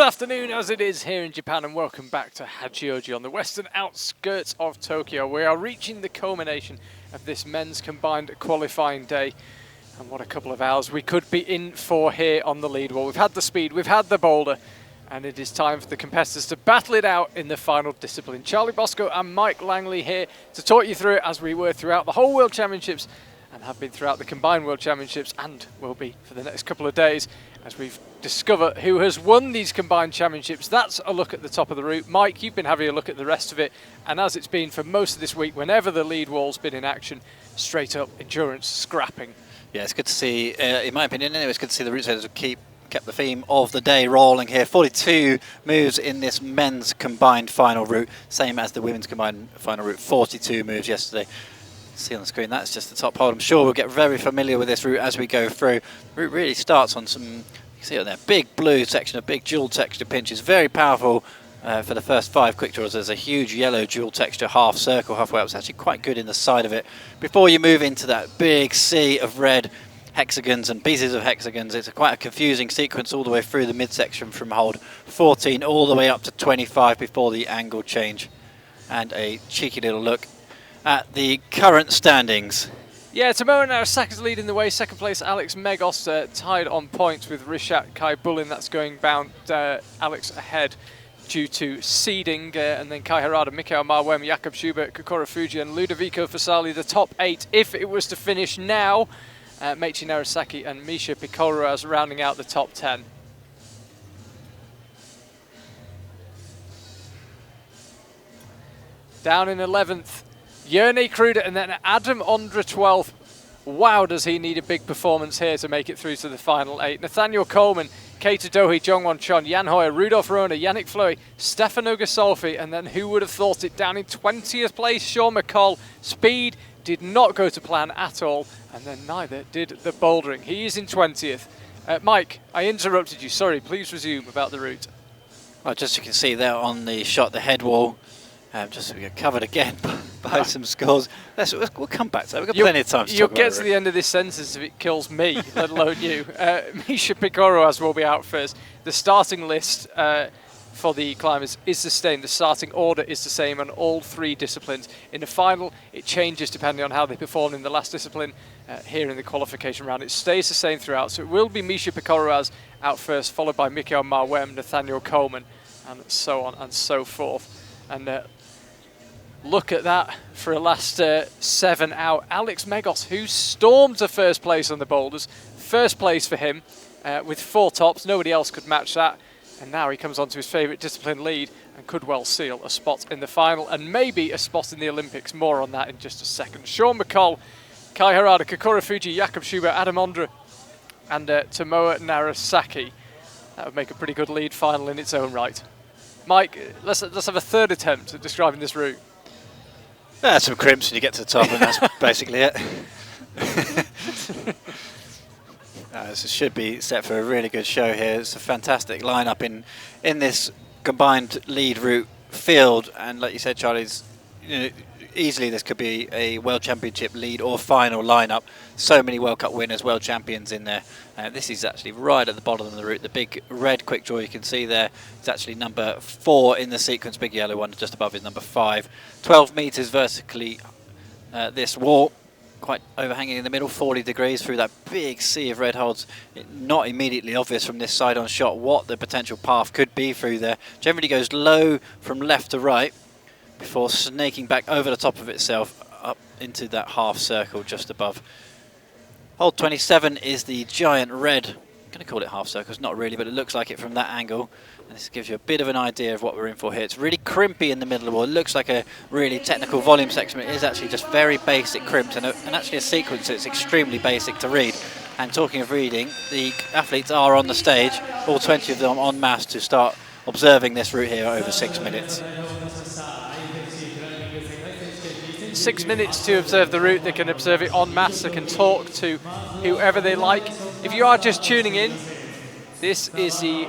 afternoon as it is here in Japan, and welcome back to Hachioji on the western outskirts of Tokyo. We are reaching the culmination of this men's combined qualifying day, and what a couple of hours we could be in for here on the lead wall. We've had the speed, we've had the boulder, and it is time for the competitors to battle it out in the final discipline. Charlie Bosco and Mike Langley here to talk you through it, as we were throughout the whole World Championships and have been throughout the combined World Championships, and will be for the next couple of days as we've discovered who has won these combined championships. That's a look at the top of the route. Mike, you've been having a look at the rest of it, and as it's been for most of this week, whenever the lead wall's been in action, straight up endurance scrapping. Yeah, it's good to see, in my opinion anyway, it's good to see the route setters kept the theme of the day rolling here. 42 moves in this men's combined final route, same as the women's combined final route, 42 moves yesterday. See on the screen, that's just the top hold. I'm sure we'll get very familiar with this route as we go through. The route really starts on some, you can see it there, big blue section, a big dual texture pinches, very powerful for the first 5 quick draws. There's a huge yellow dual texture half circle halfway up. It's actually quite good in the side of it. Before you move into that big sea of red hexagons and pieces of hexagons, it's quite a confusing sequence all the way through the midsection from hold 14 all the way up to 25 before the angle change. And a cheeky little look at the current standings. Yeah, Tomoe Nara Sake's leading the way. Second place, Alex Megos, tied on points with Rashad Kaibaland. That's going bound Alex ahead due to seeding. And then Kai Harada, Mikael Marwan, Jakob Schubert, Kokoro Fuji and Ludovico Fasali, the top 8. If it was to finish now, Meiichi Narasaki and Misha Pecola as rounding out the top 10. Down in 11th, Yone Cruder, and then Adam Ondra 12th. Wow, does he need a big performance here to make it through to the final 8. Nathaniel Coleman, Keita Dohi, Zhong Chon, Jan Hoyer, Rudolf Wran, Yannick Flowy, Stefano Ghisolfi, and then who would have thought it, down in 20th place, Sean McCall. Speed did not go to plan at all, and then neither did the bouldering. He is in 20th. Mike, I interrupted you. Sorry, please resume about the route. Well, just you can see there on the shot, the head wall, just we get covered again by some scores. We'll come back to that. We've got plenty of time to talk about it. You'll get to the end of this sentence if it kills me, let alone you. Misha Pecola will be out first. The starting list for the climbers is the same. The starting order is the same on all 3 disciplines. In the final, it changes depending on how they performed in the last discipline. Here in the qualification round, it stays the same throughout. So it will be Misha Pecola out first, followed by Mikael Marwan, Nathaniel Coleman, and so on and so forth. And look at that for a last 7 out. Alex Megos, who stormed to first place on the boulders. First place for him with 4 tops. Nobody else could match that. And now he comes on to his favourite discipline lead and could well seal a spot in the final and maybe a spot in the Olympics. More on that in just a second. Sean McCall, Kai Harada, Kokoro Fuji, Jakob Schubert, Adam Ondra and Tomoe Nara Sake. That would make a pretty good lead final in its own right. Mike, let's have a third attempt at describing this route. That's some crimps when you get to the top, and that's basically it. This should be set for a really good show here. It's a fantastic lineup in this combined lead route field, and like you said, Charlie's, easily this could be a World Championship lead or final lineup. So many World Cup winners, World Champions in there. This is actually right at the bottom of the route. The big red quick draw you can see there is actually number 4 in the sequence. Big yellow one just above is number 5. 12 metres vertically this wall, quite overhanging in the middle, 40 degrees through that big sea of red holds. Not immediately obvious from this side on shot what the potential path could be through there. Generally goes low from left to right before snaking back over the top of itself up into that half circle just above. Hole 27 is the giant red. I'm going to call it half circle, it's not really, but it looks like it from that angle. And this gives you a bit of an idea of what we're in for here. It's really crimpy in the middle of the wall. It looks like a really technical volume section, but it is actually just very basic crimps and actually a sequence that's extremely basic to read. And talking of reading, the athletes are on the stage, all 20 of them en masse, to start observing this route here over 6 minutes. 6 minutes to observe the route. They can observe it en masse. They can talk to whoever they like. If you are just tuning in, this is the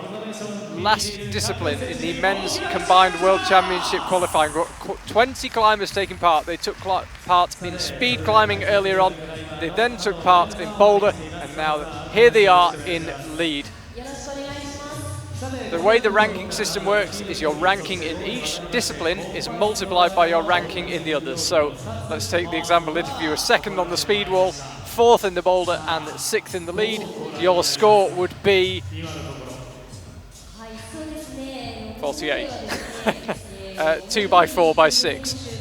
last discipline in the men's combined World Championship qualifying. 20 climbers taking part. They took part in speed climbing earlier on. They then took part in boulder, and now here they are in lead. The way the ranking system works is your ranking in each discipline is multiplied by your ranking in the others. So let's take the example that if you were second on the speed wall, fourth in the boulder and sixth in the lead, your score would be 48. 2 by 4 by 6.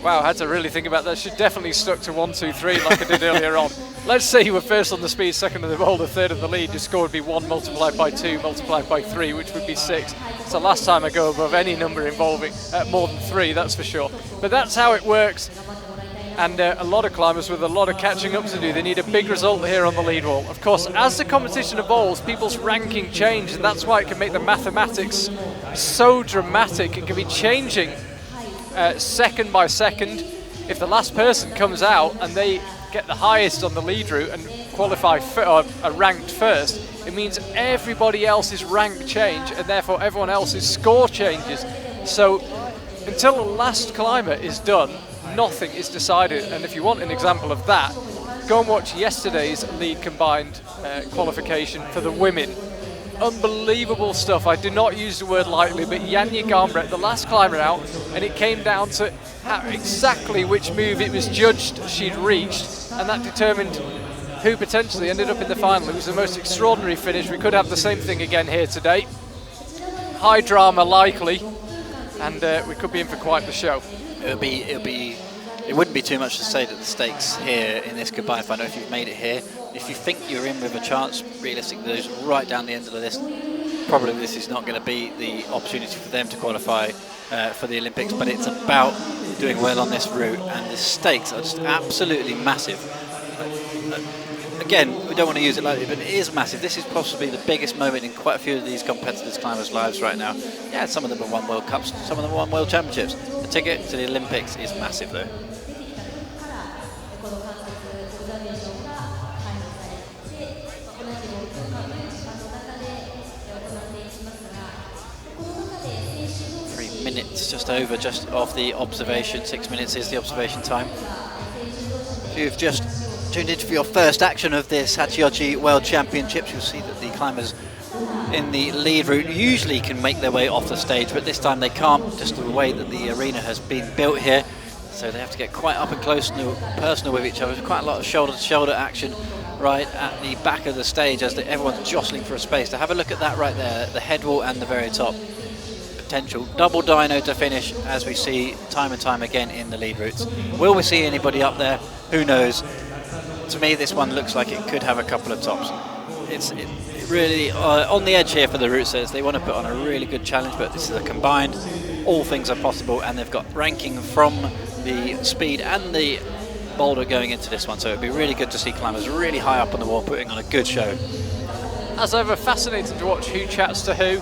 Wow, I had to really think about that. Should definitely stuck to 1, 2, 3 like I did earlier on. Let's say you were first on the speed, second in the boulder, third in the lead. Your score would be 1 multiplied by 2 multiplied by 3, which would be 6. It's the last time I go above any number involving more than 3, that's for sure. But that's how it works. And a lot of climbers with a lot of catching up to do. They need a big result here on the lead wall. Of course, as the competition evolves, people's ranking change, and that's why it can make the mathematics so dramatic. It can be changing second by second. If the last person comes out and they get the highest on the lead route and qualify or are ranked first, it means everybody else's rank change and therefore everyone else's score changes. So until the last climber is done, nothing is decided. And if you want an example of that, go and watch yesterday's lead combined qualification for the women. Unbelievable stuff. I do not use the word lightly, but Yannick Flowy, the last climber out, and it came down to exactly which move it was judged she'd reached, and that determined who potentially ended up in the final. It was the most extraordinary finish. We could have the same thing again here today. High drama likely, and we could be in for quite the show. It wouldn't be too much to say that the stakes here in this combined final, if you've made it here, if you think you're in with a chance, realistically, those right down the end of the list, probably this is not going to be the opportunity for them to qualify for the Olympics, but it's about doing well on this route, and the stakes are just absolutely massive. Again, we don't want to use it lightly, but it is massive. This is possibly the biggest moment in quite a few of these competitors' climbers' lives right now. Yeah, some of them have won World Cups, some of them have won World Championships. The ticket to the Olympics is massive, though. Minutes just over, just off the observation. 6 minutes is the observation time. If you've just tuned in for your first action of this Hachioji World Championships, you'll see that the climbers in the lead route usually can make their way off the stage, but this time they can't, just the way that the arena has been built here. So they have to get quite up and close and personal with each other. There's quite a lot of shoulder-to-shoulder action right at the back of the stage as everyone's jostling for a space. To have a look at that right there, the head wall and the very top. Potential double dyno to finish, as we see time and time again in the lead routes. Will we see anybody up there? Who knows? To me, this one looks like it could have a couple of tops. It's really on the edge here for the route says. They want to put on a really good challenge, but this is a combined. All things are possible, and they've got ranking from the speed and the boulder going into this one, so it'd be really good to see climbers really high up on the wall putting on a good show. As ever, fascinating to watch who chats to who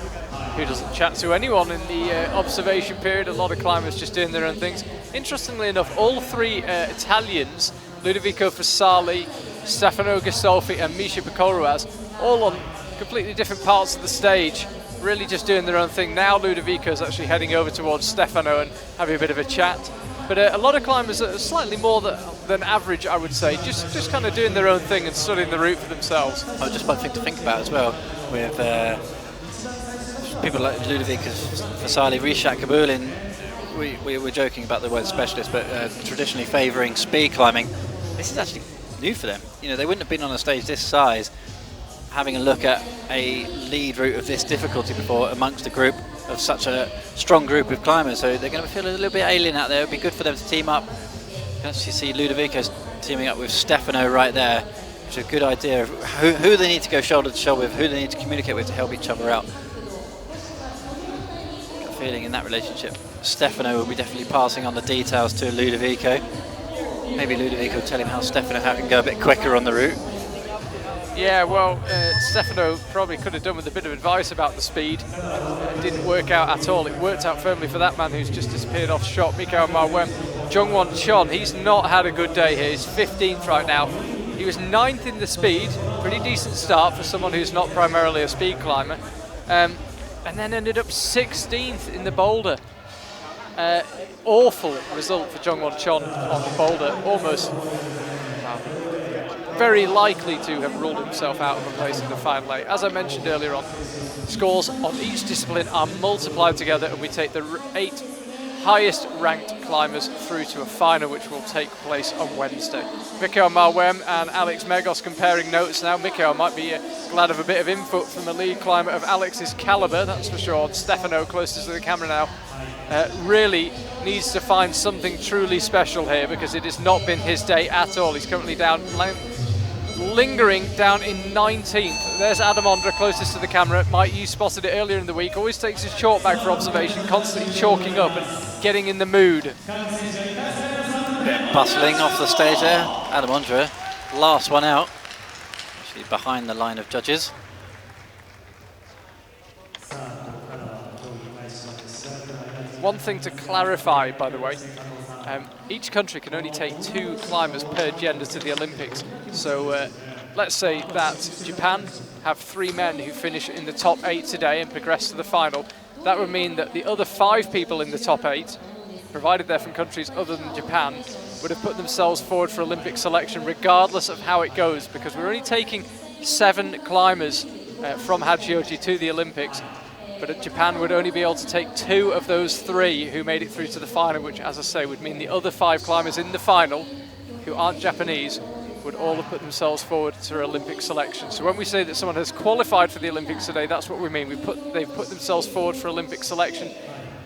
doesn't chat to anyone in the observation period. A lot of climbers just doing their own things. Interestingly enough, all three Italians, Ludovico Fasali, Stefano Ghisolfi and Misha Pecola, all on completely different parts of the stage, really just doing their own thing. Now Ludovico's actually heading over towards Stefano and having a bit of a chat. But a lot of climbers are slightly more than average, I would say, just kind of doing their own thing and studying the route for themselves. Oh, just one thing to think about as well, with people like Ludovico Fasali, Rashad Kaibaland, we were joking about the word specialist, but traditionally favouring speed climbing. This is actually new for them. You know, they wouldn't have been on a stage this size having a look at a lead route of this difficulty before amongst a group of such a strong group of climbers, so they're going to feel a little bit alien out there. It would be good for them to team up. You can actually see Ludovico's teaming up with Stefano right there, which is a good idea of who they need to go shoulder to shoulder with, who they need to communicate with to help each other out. Feeling in that relationship, Stefano will be definitely passing on the details to Ludovico. Maybe Ludovico will tell him how Stefano can go a bit quicker on the route. Yeah, well, Stefano probably could have done with a bit of advice about the speed. It didn't work out at all. It worked out firmly for that man who's just disappeared off shot, Mikael Marwan. Zhong Chon, he's not had a good day here. He's 15th right now. He was 9th in the speed, pretty decent start for someone who's not primarily a speed climber. And then ended up 16th in the boulder. Awful result for Zhong Chon on the boulder. Almost very likely to have ruled himself out of a place in the final 8. As I mentioned earlier on, scores on each discipline are multiplied together, and we take the 8 highest ranked climbers through to a final, which will take place on Wednesday. Mikael Marwan and Alex Megos comparing notes now. Mikael might be glad of a bit of input from the lead climber of Alex's calibre, that's for sure. Stefano, closest to the camera now, really needs to find something truly special here, because it has not been his day at all. He's currently down, lingering down in 19th. There's Adam Ondra closest to the camera. Mike, you spotted it earlier in the week. Always takes his chalk bag for observation, constantly chalking up and getting in the mood. Bit bustling off the stage there. Adam Ondra, last one out. Actually behind the line of judges. One thing to clarify, by the way, each country can only take 2 climbers per gender to the Olympics. So let's say that Japan have 3 men who finish in the top 8 today and progress to the final. That would mean that the other 5 people in the top 8, provided they're from countries other than Japan, would have put themselves forward for Olympic selection regardless of how it goes, because we're only taking 7 climbers from Hachioji to the Olympics. But Japan would only be able to take 2 of those 3 who made it through to the final, which, as I say, would mean the other 5 climbers in the final, who aren't Japanese, would all have put themselves forward to Olympic selection. So when we say that someone has qualified for the Olympics today, that's what we mean. They've put themselves forward for Olympic selection.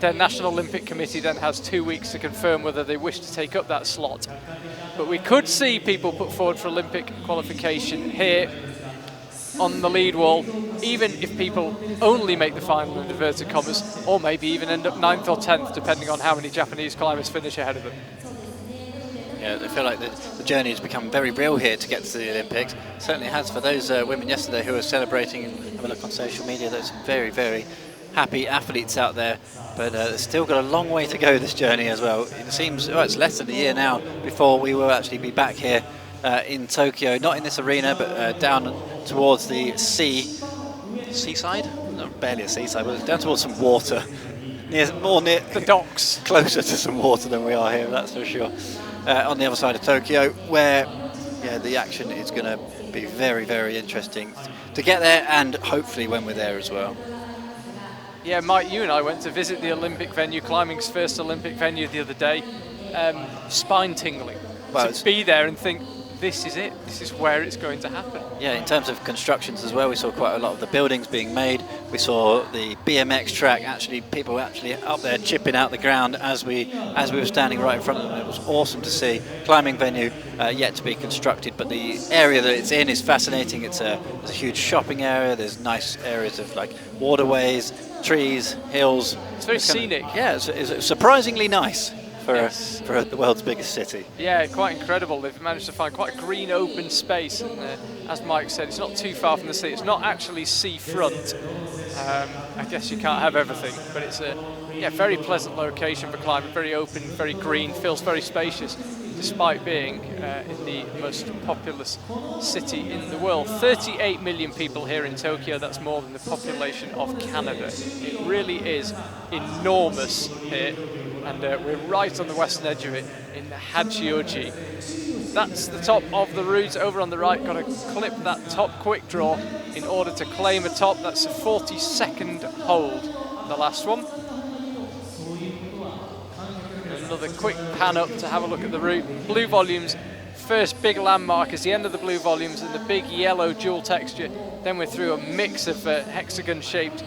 Their National Olympic Committee then has 2 weeks to confirm whether they wish to take up that slot. But we could see people put forward for Olympic qualification here on the lead wall, even if people only make the final in inverted commas, or maybe even end up 9th or 10th, depending on how many Japanese climbers finish ahead of them. Yeah, I feel like the journey has become very real here to get to the Olympics. It certainly has for those women yesterday who were celebrating. Have a look on social media, there's some very, very happy athletes out there, but it's still got a long way to go, this journey as well. It seems, well, it's less than a year now before we will actually be back here in Tokyo, not in this arena, but down towards the seaside? No, barely a seaside, but down towards some water. More near the docks. Closer to some water than we are here, that's for sure. On the other side of Tokyo, where the action is going to be very, very interesting to get there, and hopefully when we're there as well. Yeah, Mike, you and I went to visit the Olympic venue, climbing's first Olympic venue the other day. Spine tingling. Well, to be there and think, this is it, this is where it's going to happen. Yeah, in terms of constructions as well, we saw quite a lot of the buildings being made. We saw the BMX track, people actually up there chipping out the ground as we were standing right in front of them. It was awesome to see. Climbing venue yet to be constructed, but the area that it's in is fascinating. There's a huge shopping area, there's nice areas of like waterways, trees, hills. It's very scenic. It's surprisingly nice. For the world's biggest city. Yeah, quite incredible. They've managed to find quite a green open space, and as Mike said, it's not too far from the sea. It's not actually seafront. I guess you can't have everything, but it's a very pleasant location for climbing, very open, very green, feels very spacious, despite being in the most populous city in the world. 38 million people here in Tokyo, that's more than the population of Canada. It really is enormous here. And we're right on the western edge of it in Hachioji. That's the top of the route. Over on the right, got to clip that top quick draw in order to claim a top. That's a 40-second hold, the last one. Another quick pan up to have a look at the route. Blue volumes, first big landmark is the end of the blue volumes and the big yellow dual texture. Then we're through a mix of hexagon-shaped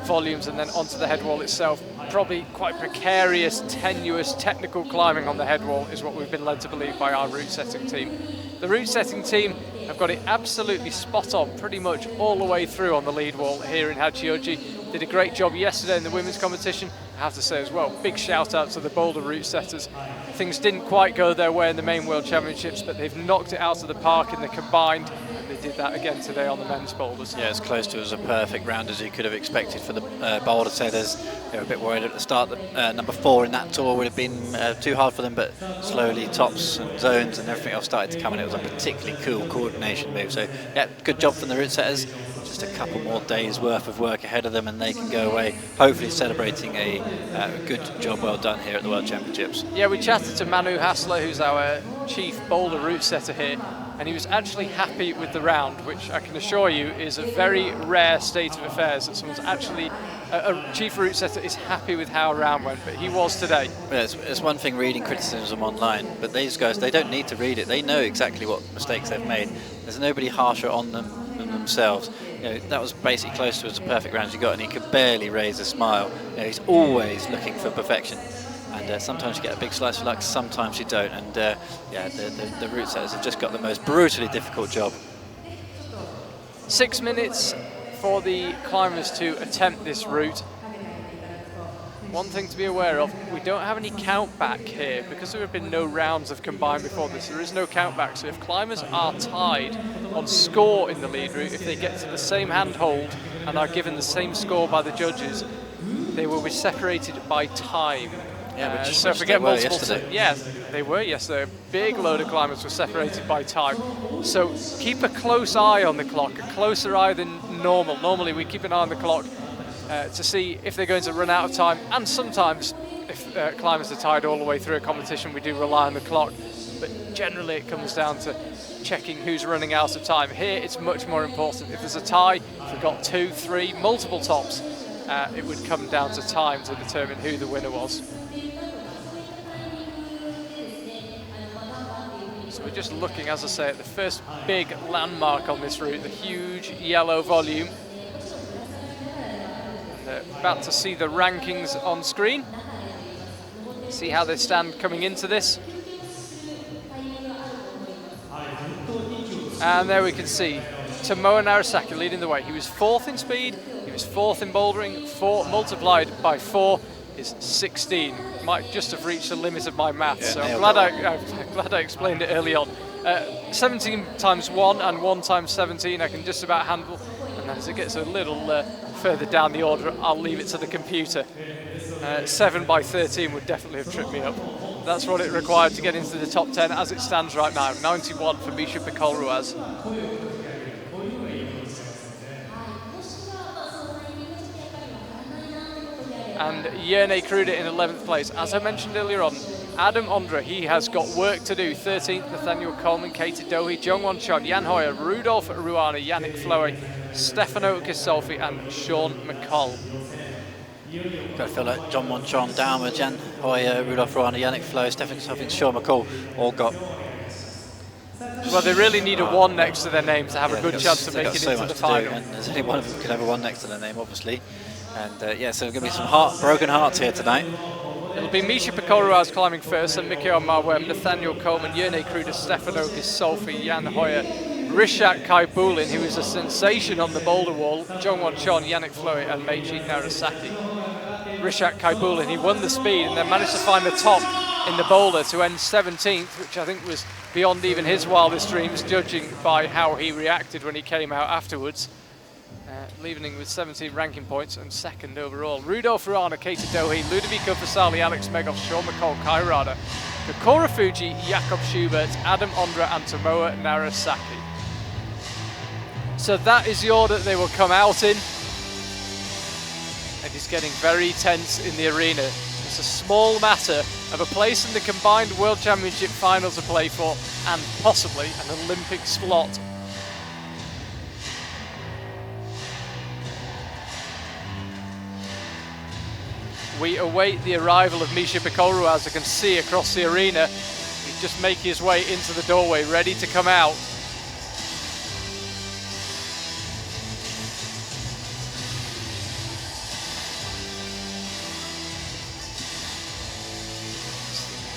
volumes and then onto the head wall itself. Probably quite precarious, tenuous, technical climbing on the head wall is what we've been led to believe by our route setting team. The route setting team have got it absolutely spot on pretty much all the way through on the lead wall here in Hachioji. Did a great job yesterday in the women's competition. I have to say as well, big shout out to the boulder route setters. Things didn't quite go their way in the main World Championships, but they've knocked it out of the park in the combined. They did that again today on the men's boulders. Yeah, as close to as a perfect round as you could have expected for the boulder setters. They were a bit worried at the start that number 4 in that tour would have been too hard for them, but slowly tops and zones and everything else started to come, and it was a particularly cool coordination move. So yeah, good job from the route setters. Just a couple more days worth of work ahead of them and they can go away hopefully celebrating a good job well done here at the World Championships. Yeah, we chatted to Manu Hassler, who's our chief boulder route setter here, and he was actually happy with the round, which I can assure you is a very rare state of affairs, that someone's actually, a chief route setter is happy with how a round went, but he was today. Yeah, it's one thing reading criticism online, but these guys, they don't need to read it. They know exactly what mistakes they've made. There's nobody harsher on them than themselves. You know, that was basically close to as a perfect round as you got, and he could barely raise a smile. You know, he's always looking for perfection. And sometimes you get a big slice of luck, sometimes you don't. And yeah, the route setters have just got the most brutally difficult job. 6 minutes for the climbers to attempt this route. One thing to be aware of, we don't have any count back here because there have been no rounds of combined before this. There is no count back, so if climbers are tied on score in the lead route, if they get to the same handhold and are given the same score by the judges, they will be separated by time. Yeah, so if we get multiple, yeah, they were yesterday. A big load of climbers were separated by time. So keep a close eye on the clock, a closer eye than normal. Normally we keep an eye on the clock to see if they're going to run out of time, and sometimes if climbers are tied all the way through a competition, we do rely on the clock, but generally it comes down to checking who's running out of time. Here it's much more important. If there's a tie, if we've got 2, 3, multiple tops, it would come down to time to determine who the winner was. So we're just looking, as I say, at the first big landmark on this route, the huge yellow volume. About to see the rankings on screen. See how they stand coming into this. And there we can see Nara Sake leading the way. He was 4th in speed, he was 4th in bouldering. 4 multiplied by 4 is 16. Might just have reached the limit of my maths, yeah, so I'm glad I explained it early on. 17 times 1 and 1 times 17 I can just about handle, and then as it gets a little further down the order, I'll leave it to the computer. 7 by 13 would definitely have tripped me up. That's what it required to get into the top 10 as it stands right now. 91 for Misha Pecola. And Yone Cruder in 11th place. As I mentioned earlier on, Adam Ondra, he has got work to do. 13th, Nathaniel Coleman, Katie Dohe, Zhong Chon, Jan Hoyer, Rudolf Wran, Yannick Flowy, Stefano Ghisolfi and Sean McColl. I feel like John Monchon, Dowmer, Jan Hoyer, Rudolf Wran, Yannick Flowy, Stefano Ghisolfi and Sean McColl all got... Well, they really need a 1 next to their name to have a good chance of making it into the final. And there's only one of them who can have a 1 next to their name, obviously. And yeah, so there's going to be some broken hearts here tonight. It'll be Misha Pecola climbing first, and Mikael Marwan, Nathaniel Coleman, Yone Cruder, Stefano Ghisolfi, Jan Hoyer, Rashad Kaibaland, who is a sensation on the boulder wall, Zhong Chon, Yannick Flowy and Meiji Nara Sake. Rashad Kaibaland, he won the speed and then managed to find the top in the boulder to end 17th, which I think was beyond even his wildest dreams, judging by how he reacted when he came out afterwards. Leaving with 17 ranking points and 2nd overall. Rudolf Wran, Katie Dohe, Ludovico Vasali, Alex Megov, Sean McColl, Kai Rada, Kokora Fuji, Jakob Schubert, Adam Ondra and Nara Sake. So that is the order they will come out in. It is getting very tense in the arena. It's a small matter of a place in the combined World Championship final to play for and possibly an Olympic slot. We await the arrival of Misha Pecola, as I can see across the arena. He's just making his way into the doorway, ready to come out.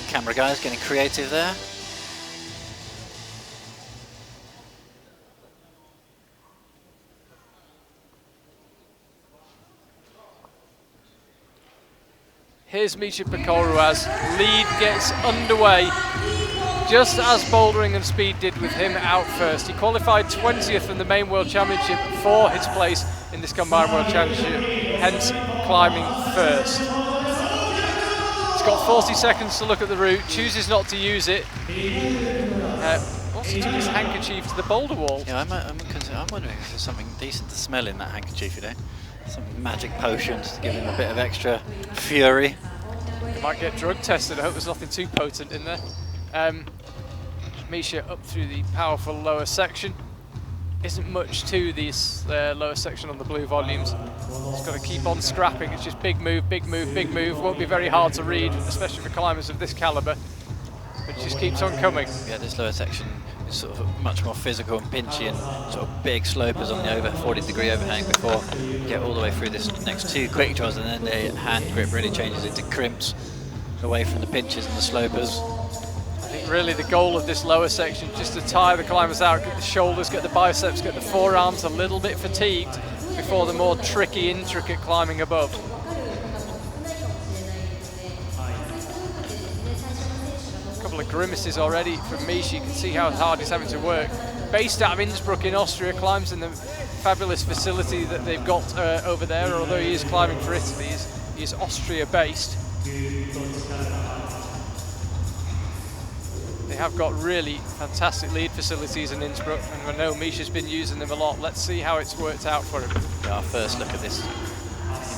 Camera guys getting creative there. Here's Misha Pecola's lead gets underway, just as bouldering and speed did with him out first. He qualified 20th in the main World Championship for his place in this combined World Championship, hence climbing first. He's got 40 seconds to look at the route, chooses not to use it. Also took his handkerchief to the boulder wall. Yeah, I'm wondering if there's something decent to smell in that handkerchief, you know? Some magic potions to give him a bit of extra fury. Might get drug tested. I hope there's nothing too potent in there. Misha up through the powerful lower section. Isn't much to this lower section on the blue volumes. Just got to keep on scrapping. It's just big move, big move, big move. Won't be very hard to read, especially for climbers of this caliber. But it just keeps on coming. Yeah, this lower section is sort of much more physical and pinchy, and sort of big slopers on the over 40-degree overhang before you get all the way through this next 2 quick draws, and then the hand grip really changes into crimps away from the pinches and the slopers. I think really the goal of this lower section is just to tire the climbers out, get the shoulders, get the biceps, get the forearms a little bit fatigued before the more tricky, intricate climbing above. A couple of grimaces already from Misha. You can see how hard he's having to work. Based out of Innsbruck in Austria, climbs in the fabulous facility that they've got over there, although he is climbing for Italy, he is Austria based. They have got really fantastic lead facilities in Innsbruck, and I know Misha's been using them a lot. Let's see how it's worked out for him. Yeah, our first look at this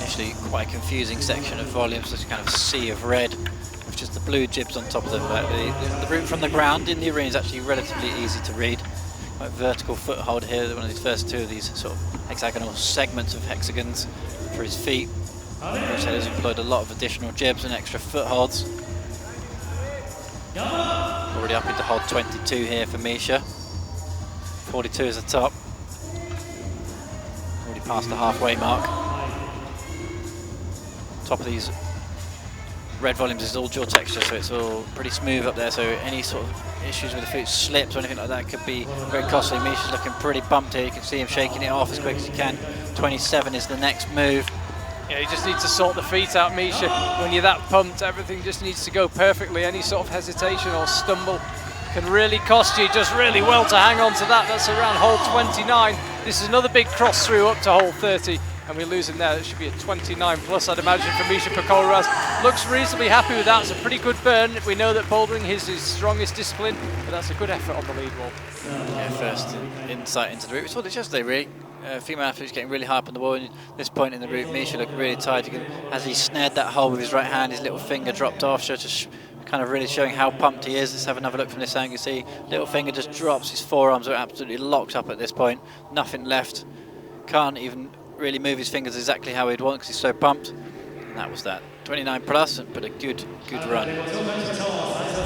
initially quite confusing section of volumes, this kind of sea of red with just the blue jibs on top of them. The route from the ground in the arena is actually relatively easy to read. Quite vertical foothold here, one of these first 2 of these sort of hexagonal segments of hexagons for his feet. Rashad has employed a lot of additional jibs and extra footholds. Already up into hold 22 here for Misha. 42 is the top. Already past the halfway mark. Top of these red volumes is all jaw texture, so it's all pretty smooth up there, so any sort of issues with the foot slips or anything like that could be very costly. Misha's looking pretty bumped here. You can see him shaking it off as quick as he can. 27 is the next move. Yeah, you just need to sort the feet out, Misha. When you're that pumped, everything just needs to go perfectly. Any sort of hesitation or stumble can really cost you. Just really well to hang on to that. That's around hole 29. This is another big cross through up to hole 30, and we lose him there. It should be a 29 plus, I'd imagine, for Misha Pecola. Looks reasonably happy with that. It's a pretty good burn. We know that bouldering is his strongest discipline, but that's a good effort on the lead wall. Yeah, first insight into the route. We saw this yesterday, really. Female athletes getting really high up on the wall, and at this point in the route, Misha looked really tired. As he snared that hole with his right hand, his little finger dropped off, just kind of really showing how pumped he is. Let's have another look from this angle. You see, little finger just drops. His forearms are absolutely locked up at this point. Nothing left. Can't even really move his fingers exactly how he'd want because he's so pumped. And that was that. 29 plus, but a good run.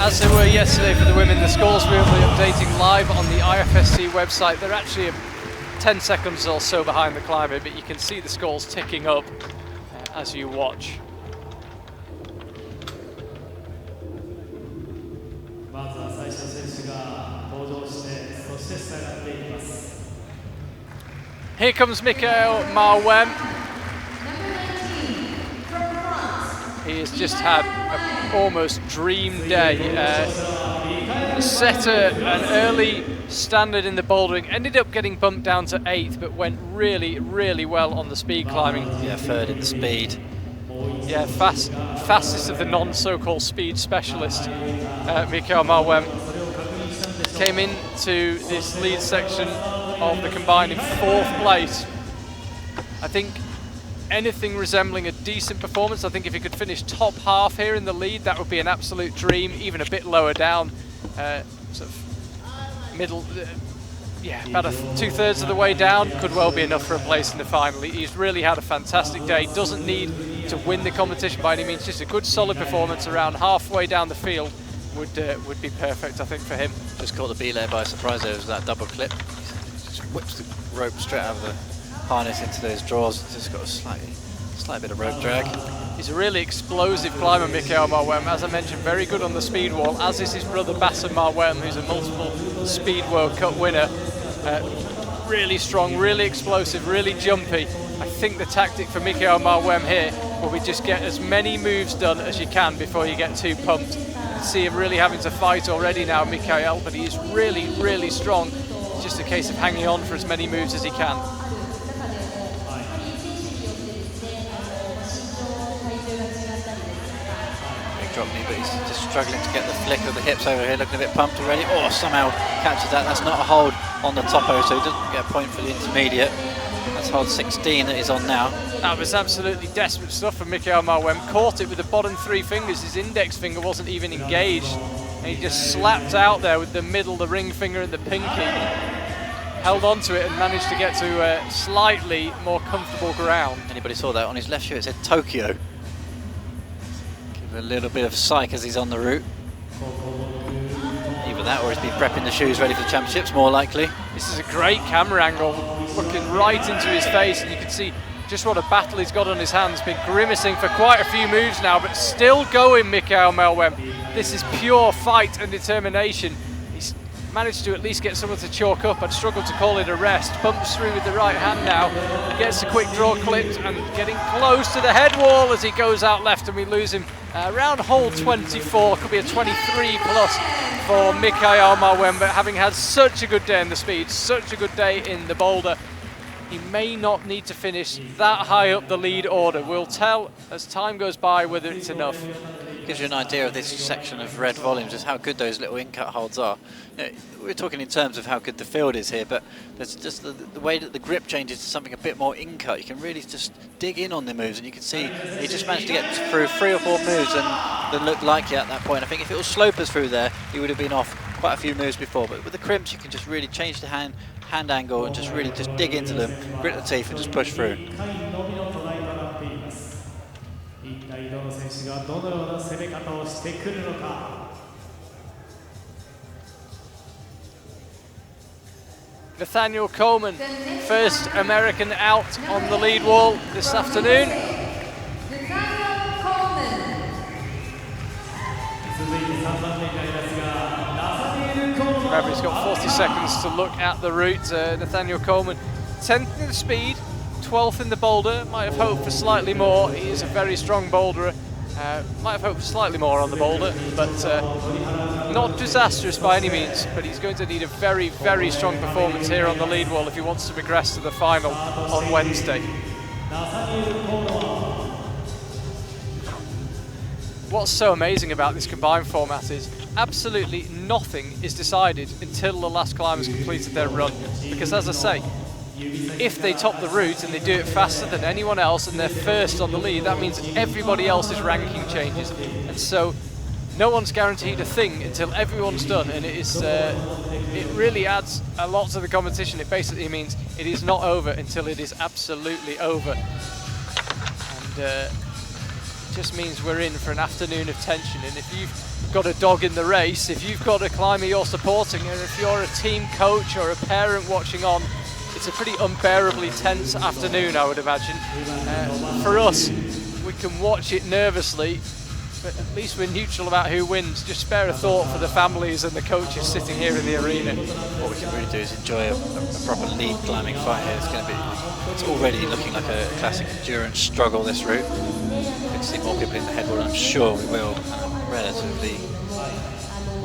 As they were yesterday for the women, the scores we'll be updating live on the IFSC website. They're actually 10 seconds or so behind the climber, but you can see the scores ticking up as you watch. Here comes Mikael Marwan. He has just had an almost dream day. Set an early standard in the bouldering, ended up getting bumped down to 8th, but went really well on the speed climbing. Yeah, 3rd in the speed. Yeah, fastest of the non-so-called speed specialists. Mikael Marwan came into this lead section of the combined in 4th place. I think anything resembling a decent performance. I think if he could finish top half here in the lead, that would be an absolute dream, even a bit lower down, sort of middle, yeah, about 2/3 of the way down, could well be enough for a place in the final. He's really had a fantastic day. Doesn't need to win the competition by any means, just a good solid performance around halfway down the field would be perfect, I think, for him. Just caught the belay by surprise there. It was that double clip. Just whips the rope straight out of the harness into those draws. Just got a slight bit of rope drag. He's a really explosive climber, Mikael Marwan. As I mentioned, very good on the speed wall, as is his brother Bassam Marwan, who's a multiple Speed World Cup winner. Really strong, really explosive, really jumpy. I think the tactic for Mikael Marwan here will be just get as many moves done as you can before you get too pumped. You can see him really having to fight already now, Mikael, but he is really strong. It's just a case of hanging on for as many moves as he can. But he's just struggling to get the flick of the hips over here, looking a bit pumped already. Oh, somehow catches that. That's not a hold on the topo, so he doesn't get a point for the intermediate. That's hold 16 that he's on now. That was absolutely desperate stuff from Mikael Marwan. Caught it with the bottom 3 fingers. His index finger wasn't even engaged, and And he just slapped out there with the middle, the ring finger and the pinky. Held onto it and managed to get to slightly more comfortable ground. Anybody saw that on his left shoe? It said Tokyo. Give a little bit of psych as he's on the route. Either that or he's been prepping the shoes ready for the championships, more likely. This is a great camera angle, looking right into his face, and you can see just what a battle he's got on his hands. Been grimacing for quite a few moves now, but still going, Mikael Marwan. This is pure fight and determination. He's managed to at least get someone to chalk up. I'd struggle to call it a rest. Bumps through with the right hand now. Gets the quick draw clipped and getting close to the head wall as he goes out left, and we lose him around hole 24. Could be a 23 plus for Mikael Marwan, but having had such a good day in the speed, such a good day in the boulder, he may not need to finish that high up the lead order. We'll tell as time goes by whether it's enough. Gives you an idea of this section of red volumes, just how good those little in-cut holds are. You know, we're talking in terms of how good the field is here, but there's just the way that the grip changes to something a bit more in-cut. You can really just dig in on the moves, and you can see he just managed to get through 3 or 4 moves and looked likely at that point. I think if it was slopers through there, he would have been off quite a few moves before, but with the crimps you can just really change the hand angle and just really just dig into them, grit the teeth and just push through. Nathaniel Coleman, first American out on the lead wall this afternoon. Remember, he's got 40 seconds to look at the route. Nathaniel Coleman, 10th in the speed, 12th in the boulder. Might have hoped for slightly more. He is a very strong boulderer. Might have hoped for slightly more on the boulder, but not disastrous by any means. But he's going to need a very, very strong performance here on the lead wall if he wants to progress to the final on Wednesday. What's so amazing about this combined format is absolutely nothing is decided until the last climber's completed their run. Because as I say, if they top the route and they do it faster than anyone else and they're first on the lead, that means everybody else's ranking changes. And so no one's guaranteed a thing until everyone's done, and it really adds a lot to the competition. It basically means it is not over until it is absolutely over. And just means we're in for an afternoon of tension. And if you've got a dog in the race, if you've got a climber you're supporting, and if you're a team coach or a parent watching on, it's a pretty unbearably tense afternoon, I would imagine. For us, we can watch it nervously, but at least we're neutral about who wins. Just spare a thought for the families and the coaches sitting here in the arena. What we can really do is enjoy a proper lead climbing fight here. It's already looking like a classic endurance struggle, this route. We'll see more people in the headwall, I'm sure we will. Relatively,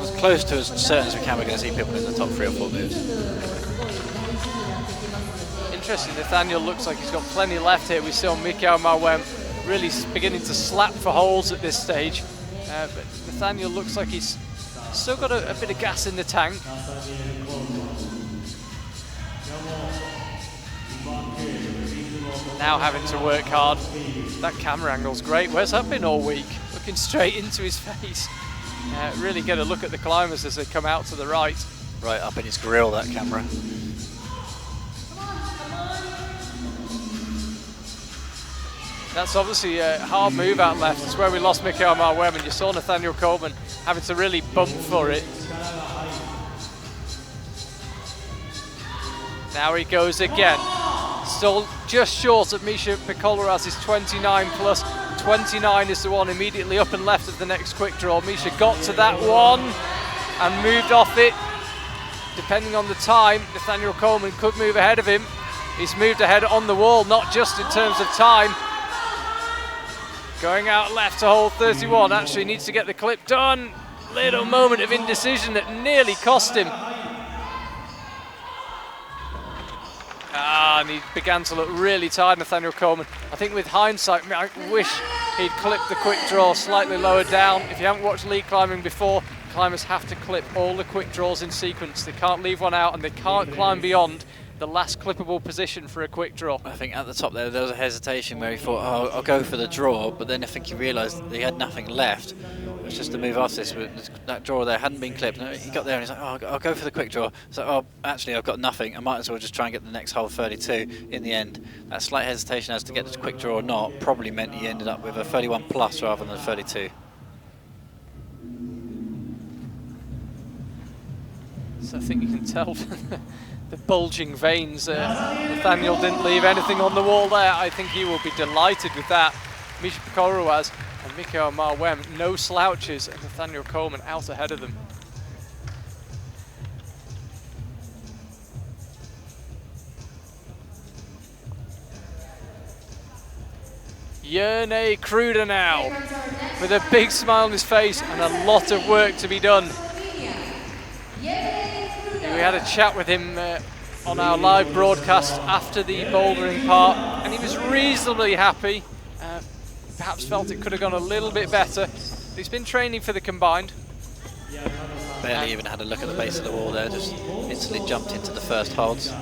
as close to as certain as we can, we're going to see people in the top 3 or 4 moves. Interesting, Nathaniel looks like he's got plenty left here. We saw Mikael Marwan really beginning to slap for holes at this stage. But Nathaniel looks like he's still got a bit of gas in the tank. Now having to work hard. That camera angle's great. Where's that been all week? Looking straight into his face. Really get a look at the climbers as they come out to the right. Right up in his grill, that camera. That's obviously a hard move out left. It's where we lost Mikael Marwan, and you saw Nathaniel Coleman having to really bump for it. Now he goes again. Still just short of Misha Pecola as his 29 plus. 29 is the one immediately up and left of the next quick draw. Misha got to that one and moved off it. Depending on the time, Nathaniel Coleman could move ahead of him. He's moved ahead on the wall, not just in terms of time. Going out left to hole 31, actually needs to get the clip done. Little moment of indecision that nearly cost him. And he began to look really tired, Nathaniel Coleman. I think with hindsight, I wish he'd clipped the quick draw slightly lower down. If you haven't watched lead climbing before, climbers have to clip all the quick draws in sequence. They can't leave one out, and they can't climb beyond the last clippable position for a quick draw. I think at the top there was a hesitation where he thought, oh, I'll go for the draw, but then I think he realised that he had nothing left. was just a move after this. That draw there hadn't been clipped. And he got there and he's like, oh, I'll go for the quick draw. So, oh, actually, I've got nothing. I might as well just try and get the next hole 32 in the end. That slight hesitation as to get this quick draw or not probably meant he ended up with a 31 plus rather than a 32. So I think you can tell the bulging veins. Nathaniel didn't leave anything on the wall there. I think he will be delighted with that. Misha Pecola and Mikael Marwan, no slouches, and Nathaniel Coleman out ahead of them. Yone Cruder now, with a big smile on his face and a lot of work to be done. We had a chat with him on our live broadcast after the bouldering part, and he was reasonably happy. Perhaps felt it could have gone a little bit better. But he's been training for the combined. Barely even had a look at the base of the wall there, just instantly jumped into the first holds.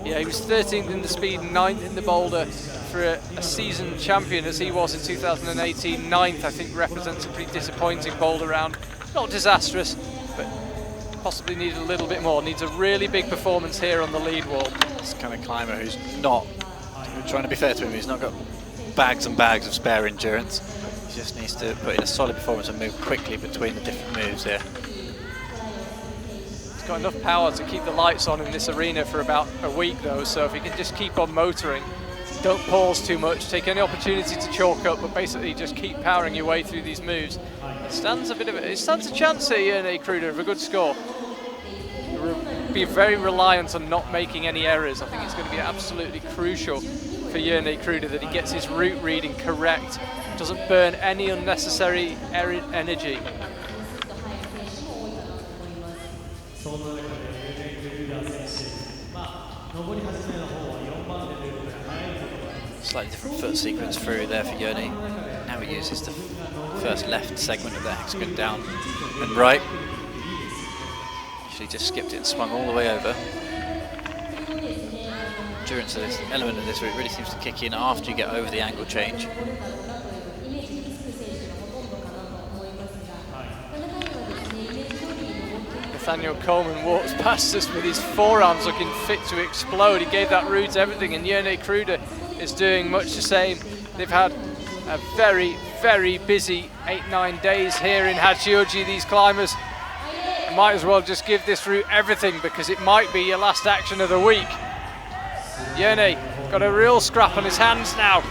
Yeah, he was 13th in the speed, 9th in the boulder for a season champion as he was in 2018. 9th, I think, represents a pretty disappointing boulder round. Not disastrous, but possibly needed a little bit more. Needs a really big performance here on the lead wall. This kind of climber who's not, trying to be fair to him, he's not got bags and bags of spare endurance. He just needs to put in a solid performance and move quickly between the different moves here. He's got enough power to keep the lights on in this arena for about a week though, so if he can just keep on motoring, don't pause too much, take any opportunity to chalk up, but basically just keep powering your way through these moves. It stands a chance here, Yone Cruder, of a good score. Be very reliant on not making any errors. I think it's going to be absolutely crucial for Yone Cruder that he gets his route reading correct, doesn't burn any unnecessary energy. Slightly different foot sequence through there for Yone. Now he uses the first left segment of the hexagon down and right. Actually just skipped it and swung all the way over. Endurance of this element of this route really seems to kick in after you get over the angle change. Nathaniel Coleman walks past us with his forearms looking fit to explode. He gave that route everything, and Yone Cruder is doing much the same. They've had a very, very busy 8-9 days here in Hachioji, these climbers. Might as well just give this route everything because it might be your last action of the week. Yone got a real scrap on his hands now.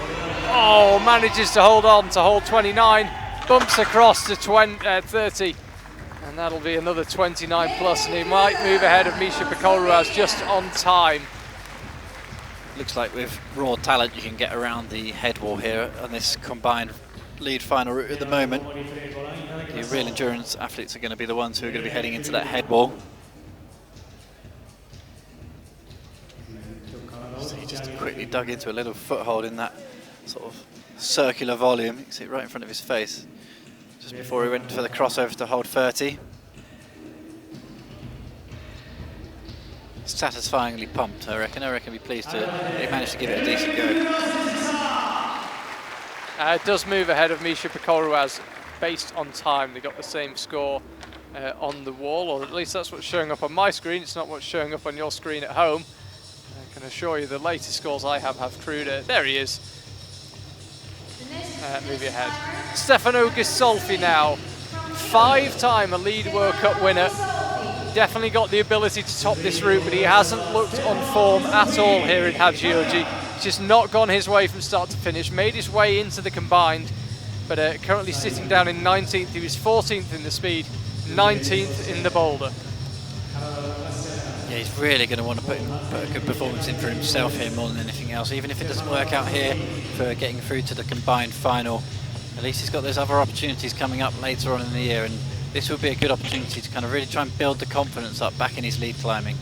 Oh, manages to hold on to hole 29, bumps across to 30, and that'll be another 29 plus, and he might move ahead of Misha Pecola just on time. Looks like with raw talent you can get around the head wall here on this combined lead final route at the moment. The real endurance athletes are going to be the ones who are going to be heading into that head wall. So he just quickly dug into a little foothold in that sort of circular volume. You can see it right in front of his face just before he went for the crossover to hold 30. Satisfyingly pumped, I reckon. He'll be pleased to he managed to give it a decent go. It does move ahead of Misha Pecola based on time. They got the same score on the wall, or at least that's what's showing up on my screen. It's not what's showing up on your screen at home. I can assure you the latest scores I have Cruder. There he is. Move ahead. Stefano Ghisolfi now, 5-time Elite World Cup winner. Definitely got the ability to top this route, but he hasn't looked on form at all here in Hachioji. He's just not gone his way from start to finish, made his way into the combined, but currently sitting down in 19th. He was 14th in the speed, 19th in the boulder. Yeah, he's really going to want to put a good performance in for himself here more than anything else. Even if it doesn't work out here for getting through to the combined final, at least he's got those other opportunities coming up later on in the year, and this would be a good opportunity to kind of really try and build the confidence up back in his lead climbing.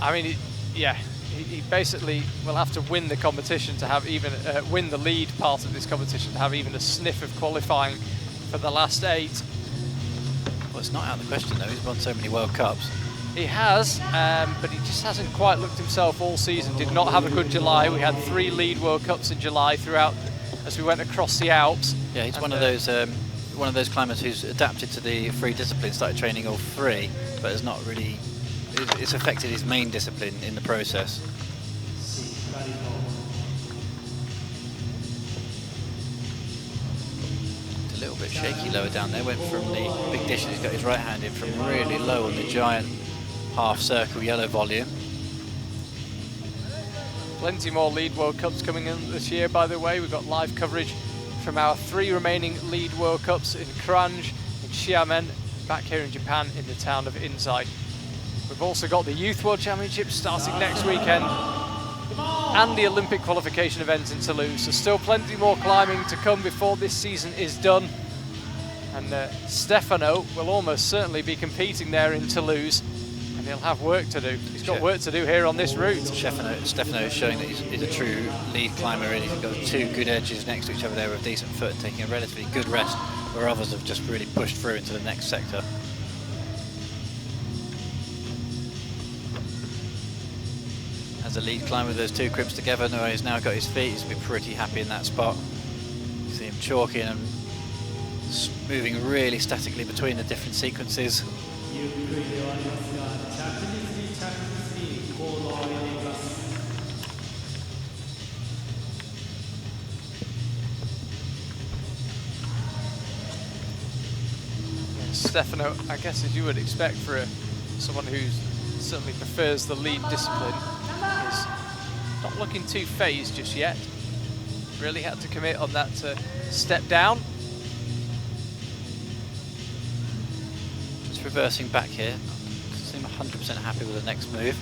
I mean, he basically will have to win the competition to have even win the lead part of this competition to have even a sniff of qualifying for the last 8. Well, it's not out of the question though. He's won so many World Cups. He has, but he just hasn't quite looked himself all season. Did not have a good July. We had 3 lead World Cups in July throughout as we went across the Alps. Yeah, he's one of those one of those climbers who's adapted to the free discipline, started training all three, but has not really, it's affected his main discipline in the process. It's a little bit shaky lower down there, went from the big dish and he's got his right hand in from really low on the giant half circle yellow volume. Plenty more Lead World Cups coming in this year, by the way. We've got live coverage from our 3 remaining Lead World Cups in Kranj, in Xiamen, back here in Japan in the town of Inzai. We've also got the Youth World Championships starting next weekend and the Olympic qualification event in Toulouse. So still plenty more climbing to come before this season is done. And Stefano will almost certainly be competing there in Toulouse, and he'll have work to do. He's got work to do here on this route. Stefano is showing that he's a true lead climber, and he's got 2 good edges next to each other there with decent foot, taking a relatively good rest, where others have just really pushed through into the next sector. As a lead climber with those 2 crimps together, no, he's now got his feet, he's been pretty happy in that spot. You see him chalking and moving really statically between the different sequences. Stefano, I guess as you would expect for someone who certainly prefers the lead discipline, is not looking too phased just yet. Really had to commit on that step down. Just reversing back here. Doesn't seem 100% happy with the next move.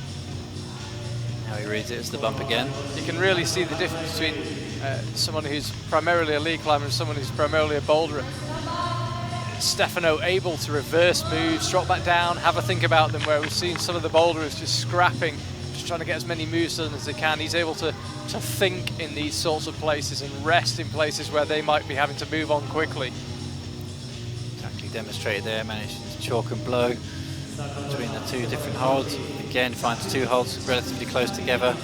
How he reads it, it's the bump again. You can really see the difference between someone who's primarily a lead climber and someone who's primarily a boulderer. Stefano able to reverse moves, drop back down, have a think about them, where we've seen some of the boulderers just scrapping, just trying to get as many moves done as they can. He's able to think in these sorts of places and rest in places where they might be having to move on quickly. Exactly demonstrated there, managed to chalk and blow between the 2 different holds. Again, finds 2 holds relatively close together.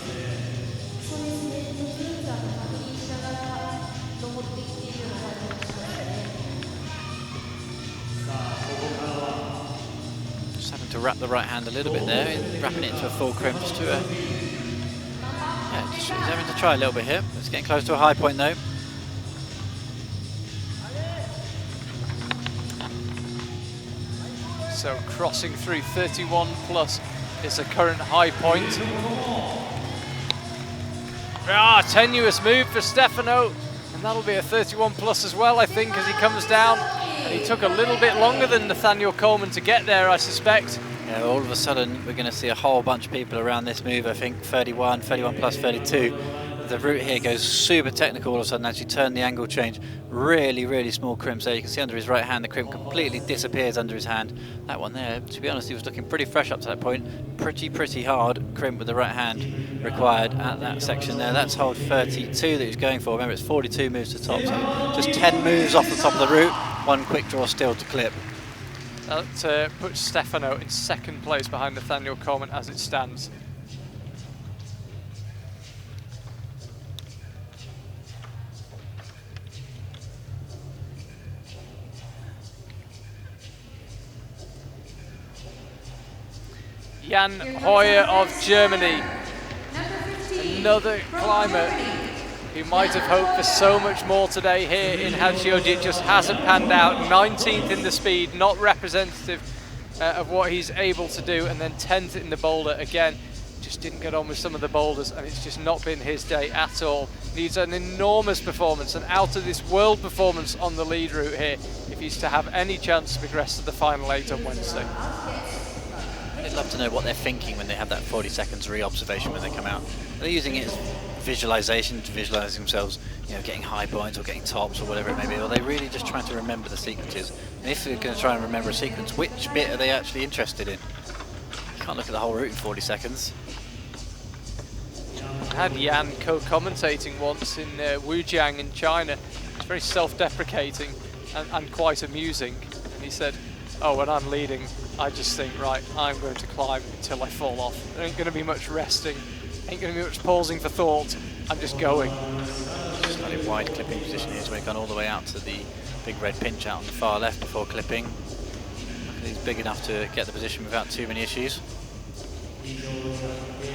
To wrap the right hand a little bit there, wrapping it into a full crimp just to he's having to try a little bit here. It's getting close to a high point though. So crossing through 31 plus is the current high point. Tenuous move for Stefano, and that'll be a 31 plus as well, I think, as he comes down. And he took a little bit longer than Nathaniel Coleman to get there, I suspect. Yeah, all of a sudden we're going to see a whole bunch of people around this move. I think 31 plus 32. The route here goes super technical all of a sudden as you turn the angle change. Really small crimps there. You can see under his right hand the crimp completely disappears under his hand. That one there, to be honest, he was looking pretty fresh up to that point. Pretty hard crimp with the right hand required at that section there. That's hold 32 that he's going for. Remember, it's 42 moves to top, so just 10 moves off the top of the route. 1 quick draw still to clip. That puts Stefano in 2nd place behind Nathaniel Coleman as it stands. Jan Hoyer of Germany, another climber who might have hoped for so much more today here in Hachioji. It just hasn't panned out. 19th in the speed, not representative of what he's able to do, and then 10th in the boulder. Again, just didn't get on with some of the boulders, and it's just not been his day at all. Needs an enormous performance, an out of this world performance on the lead route here if he's to have any chance to progress to the final 8 on Wednesday. I'd love to know what they're thinking when they have that 40 seconds re-observation when they come out. They're using it as visualization to visualize themselves, you know, getting high points or getting tops or whatever it may be, or are they really just trying to remember the sequences? And if they're going to try and remember a sequence, which bit are they actually interested in? You can't look at the whole route in 40 seconds. I had Jan co-commentating once in Wujiang in China. It's very self-deprecating and quite amusing. And he said, oh, when I'm leading, I just think, right, I'm going to climb until I fall off. There ain't going to be much resting, ain't going to be much pausing for thought. I'm just going. Slightly wide clipping position here, so we've gone all the way out to the Big red pinch out on the far left before clipping. He's big enough to get the position without too many issues.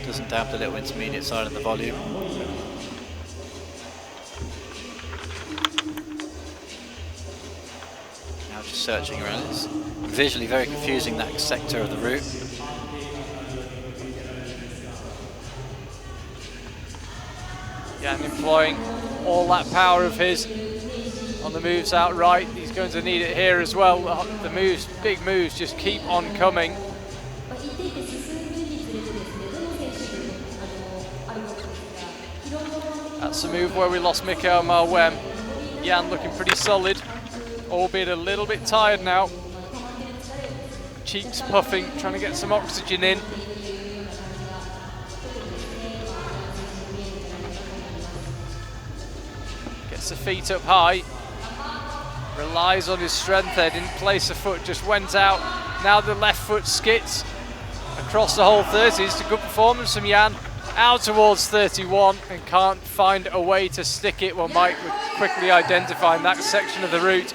Doesn't damp the little intermediate side of the volume. Now just searching around. It's visually very confusing, that sector of the route. Yeah, and employing all that power of his on the moves out right. He's going to need it here as well. The moves, big moves, just keep on coming. That's the move where we lost Mikael Marwan. Jan looking pretty solid, albeit a little bit tired now. Cheeks puffing, trying to get some oxygen in. Gets the feet up high. Relies on his strength there, didn't place a foot, just went out. Now the left foot skits across the whole 30s. A good performance from Jan. Out towards 31 and can't find a way to stick it. Well, Mike would quickly identifying that section of the route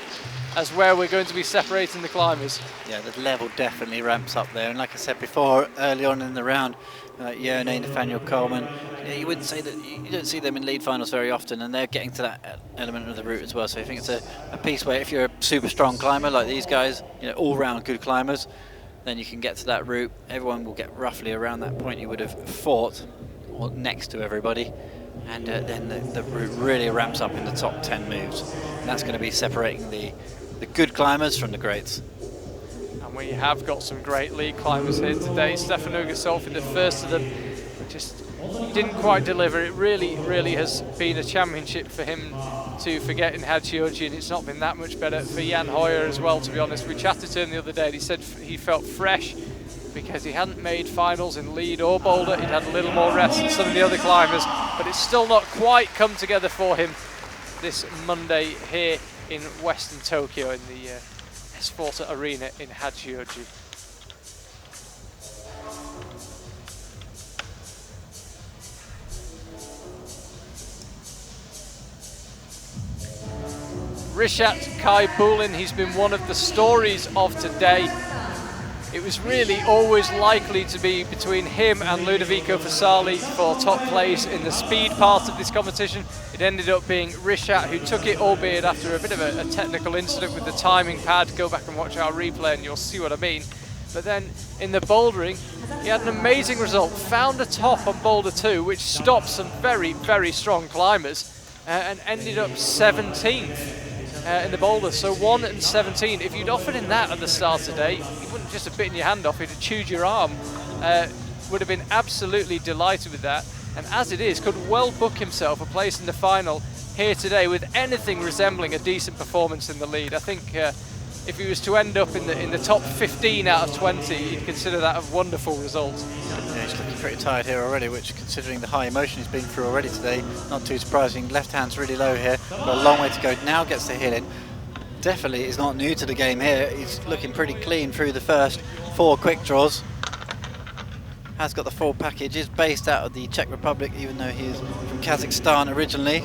as where we're going to be separating the climbers. Yeah, the level definitely ramps up there. And like I said before, early on in the round, Yone, Nathaniel Coleman, you wouldn't say that you don't see them in lead finals very often, and they're getting to that element of the route as well. So I think it's a piece where if you're a super strong climber like these guys, all-round good climbers, then you can get to that route. Everyone will get roughly around that point you would have fought, or next to everybody, and then the route really ramps up in the top 10 moves. And that's going to be separating the good climbers from the greats. And we have got some great lead climbers here today. Stefano Ghisolfi, the first of them, just didn't quite deliver. It really, really has been a championship for him to forget in Hachioji, and it's not been that much better for Jan Hoyer as well, to be honest. We chatted to him the other day and he said he felt fresh because he hadn't made finals in lead or boulder. He'd had a little more rest than some of the other climbers, but it's still not quite come together for him this Monday here in Western Tokyo in the Sporta Arena in Hachioji. Rashad Kaibaland, he's been one of the stories of today. It was really always likely to be between him and Ludovico Fasali for top place in the speed part of this competition. It ended up being Rashad who took it, albeit after a bit of a technical incident with the timing pad. Go back and watch our replay and you'll see what I mean. But then in the bouldering, he had an amazing result. Found a top on boulder 2, which stopped some very, very strong climbers, and ended up 17th. In the boulder, so 1 and 17. If you'd offered him that at the start today, he wouldn't just have bitten your hand off, he'd have chewed your arm. Would have been absolutely delighted with that, and as it is, could well book himself a place in the final here today with anything resembling a decent performance in the lead. I think if he was to end up in the top 15 out of 20, he'd consider that a wonderful result. Yeah, he's looking pretty tired here already, which, considering the high emotion he's been through already today, not too surprising. Left hand's really low here, got a long way to go. Now gets the hit in. Definitely is not new to the game here. He's looking pretty clean through the first 4 quick draws. Has got the full package, is based out of the Czech Republic, even though he is from Kazakhstan originally.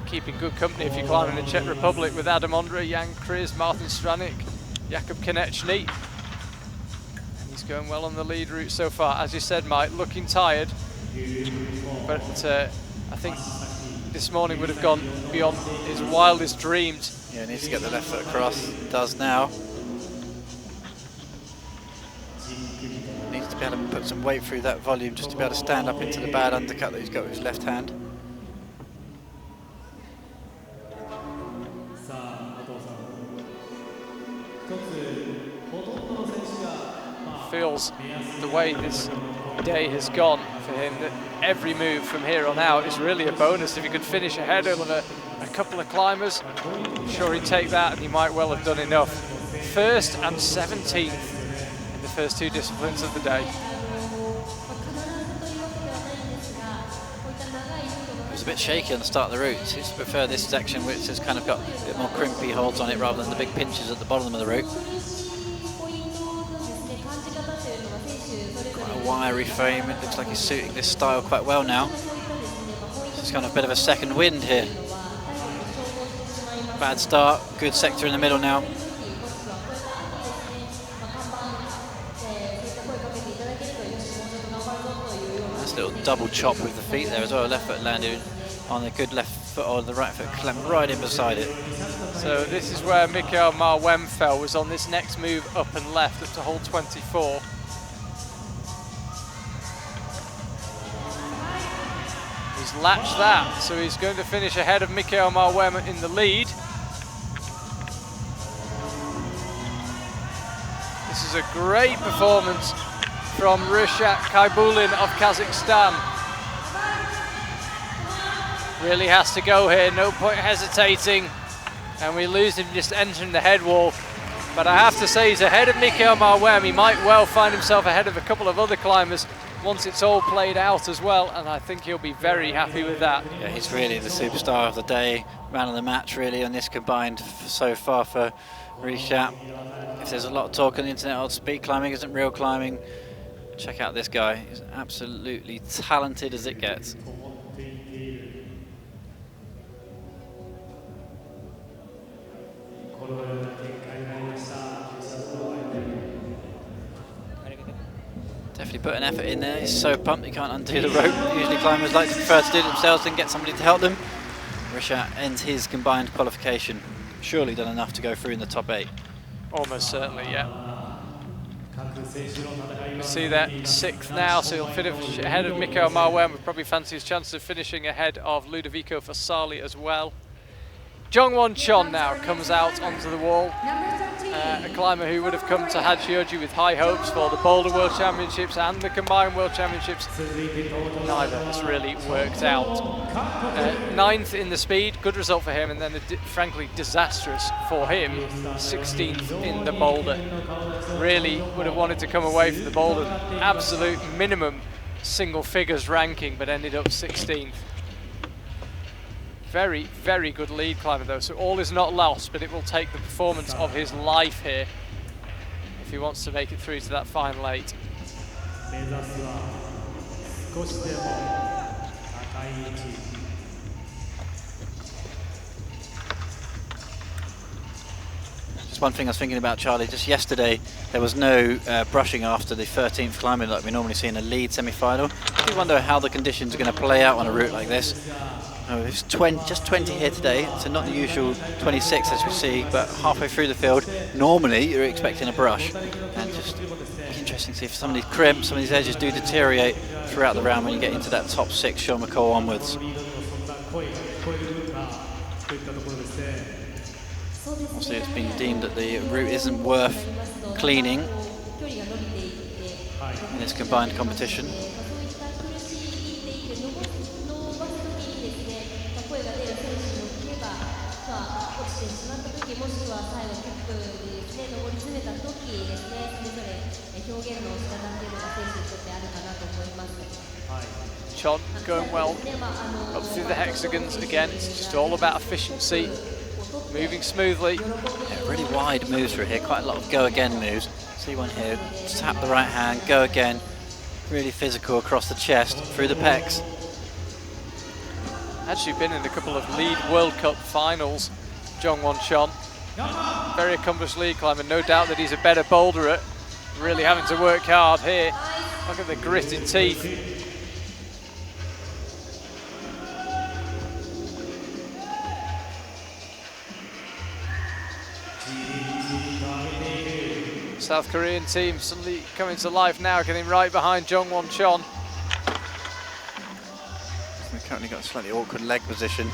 Keeping good company if you're climbing the Czech Republic with Adam Ondra, Jan Kriz, Martin Stranik, Jakub Konečný. And he's going well on the lead route so far. As you said, Mike, looking tired, but I think this morning would have gone beyond his wildest dreams. Yeah, needs to get the left foot across, does now. Needs to be able to put some weight through that volume just to be able to stand up into the bad undercut that he's got with his left hand. Feels the way this day has gone for him that every move from here on out is really a bonus. If he could finish ahead of a couple of climbers, I'm sure he'd take that, and he might well have done enough. First and 17th in the first 2 disciplines of the day. It was a bit shaky on the start of the route. I used to prefer this section, which has kind of got a bit more crimpy holds on it rather than the big pinches at the bottom of the route. Quite a wiry frame. It looks like he's suiting this style quite well now. It's kind of a bit of a second wind here. Bad start, good sector in the middle now. Nice little double chop with the feet there as well. Left foot landed on the good left foot, or the right foot clamped right in beside it. So this is where Mikael Marwan fell, was on this next move up and left up to hole 24. He's latched that, so he's going to finish ahead of Mikael Marwan in the lead. This is a great performance from Rashad Kaibaland of Kazakhstan. Really has to go here, no point hesitating. And we lose him just entering the head wall. But I have to say, he's ahead of Mikael Marwan. He might well find himself ahead of a couple of other climbers once it's all played out as well, and I think he'll be very happy with that. Yeah, he's really the superstar of the day, man of the match really on this combined so far for Rashad. If there's a lot of talk on the internet, oh, speed climbing isn't real climbing, check out this guy. He's absolutely talented as it gets. Definitely put an effort in there. He's so pumped he can't undo the rope. Usually climbers like to prefer to do it themselves and get somebody to help them. Rashad ends his combined qualification. Surely done enough to go through in the top 8. Almost certainly, yeah. We see that 6th now, so he'll finish ahead of Mikael Marwan. We probably fancy his chances of finishing ahead of Ludovico Fassali as well. Zhong Chon now comes out onto the wall. A climber who would have come to Hachioji with high hopes for the Boulder World Championships and the Combined World Championships. Neither has really worked out. 9th in the speed, good result for him, and then frankly disastrous for him, 16th in the Boulder. Really would have wanted to come away from the Boulder, absolute minimum single figures ranking, but ended up 16th. Very, very good lead climber though, so all is not lost, but it will take the performance of his life here if he wants to make it through to that final 8. Just one thing I was thinking about, Charlie, just yesterday there was no brushing after the 13th climbing like we normally see in a lead semi-final. I do wonder how the conditions are going to play out on a route like this. It's just 20 here today, so not the usual 26 as we see, but halfway through the field, normally you're expecting a brush. And just interesting to see if some of these crimps, some of these edges do deteriorate throughout the round when you get into that top 6 Sean McCall onwards. Obviously it's been deemed that the route isn't worth cleaning in this combined competition. Chon going well up through the hexagons again. It's just all about efficiency, moving smoothly. Yeah, really wide moves through here, quite a lot of go again moves. See one here, tap the right hand, go again. Really physical across the chest, through the pecs. Actually been in a couple of lead World Cup finals, Zhong Chon. Very accomplished lead climber, no doubt that he's a better boulderer. Really having to work hard here. Look at the gritted teeth. South Korean team suddenly coming to life now, getting right behind Zhong Chon. He's currently got a slightly awkward leg position.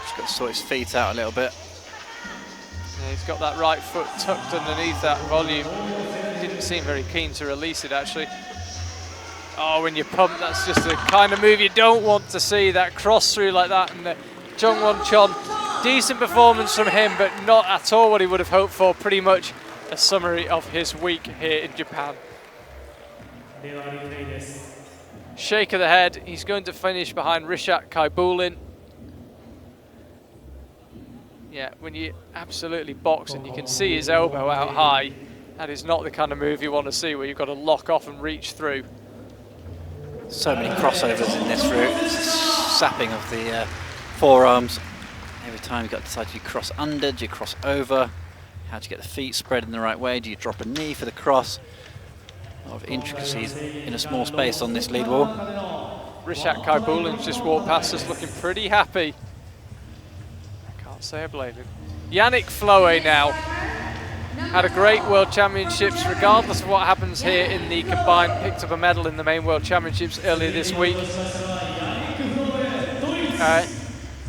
Just got to sort his feet out a little bit. Yeah, he's got that right foot tucked underneath that volume. He didn't seem very keen to release it actually. Oh, when you pump, that's just the kind of move you don't want to see, that cross through like that. And Zhong Chon, decent performance from him, but not at all what he would have hoped for. Pretty much a summary of his week here in Japan. Shake of the head, he's going to finish behind Rashad Kaibaland. Yeah, when you absolutely box and you can see his elbow out high, that is not the kind of move you want to see where you've got to lock off and reach through. So many crossovers in this route, it's sapping of the forearms. Every time you've got to decide, do you cross under, do you cross over? How do you get the feet spread in the right way? Do you drop a knee for the cross? A lot of intricacies in a small space on this lead wall. Rashad Kaibaland just walked past us looking pretty happy. I can't say I blame him. Yannick Flowy now. Had a great World Championships, regardless of what happens here in the combined. Picked up a medal in the main World Championships earlier this week.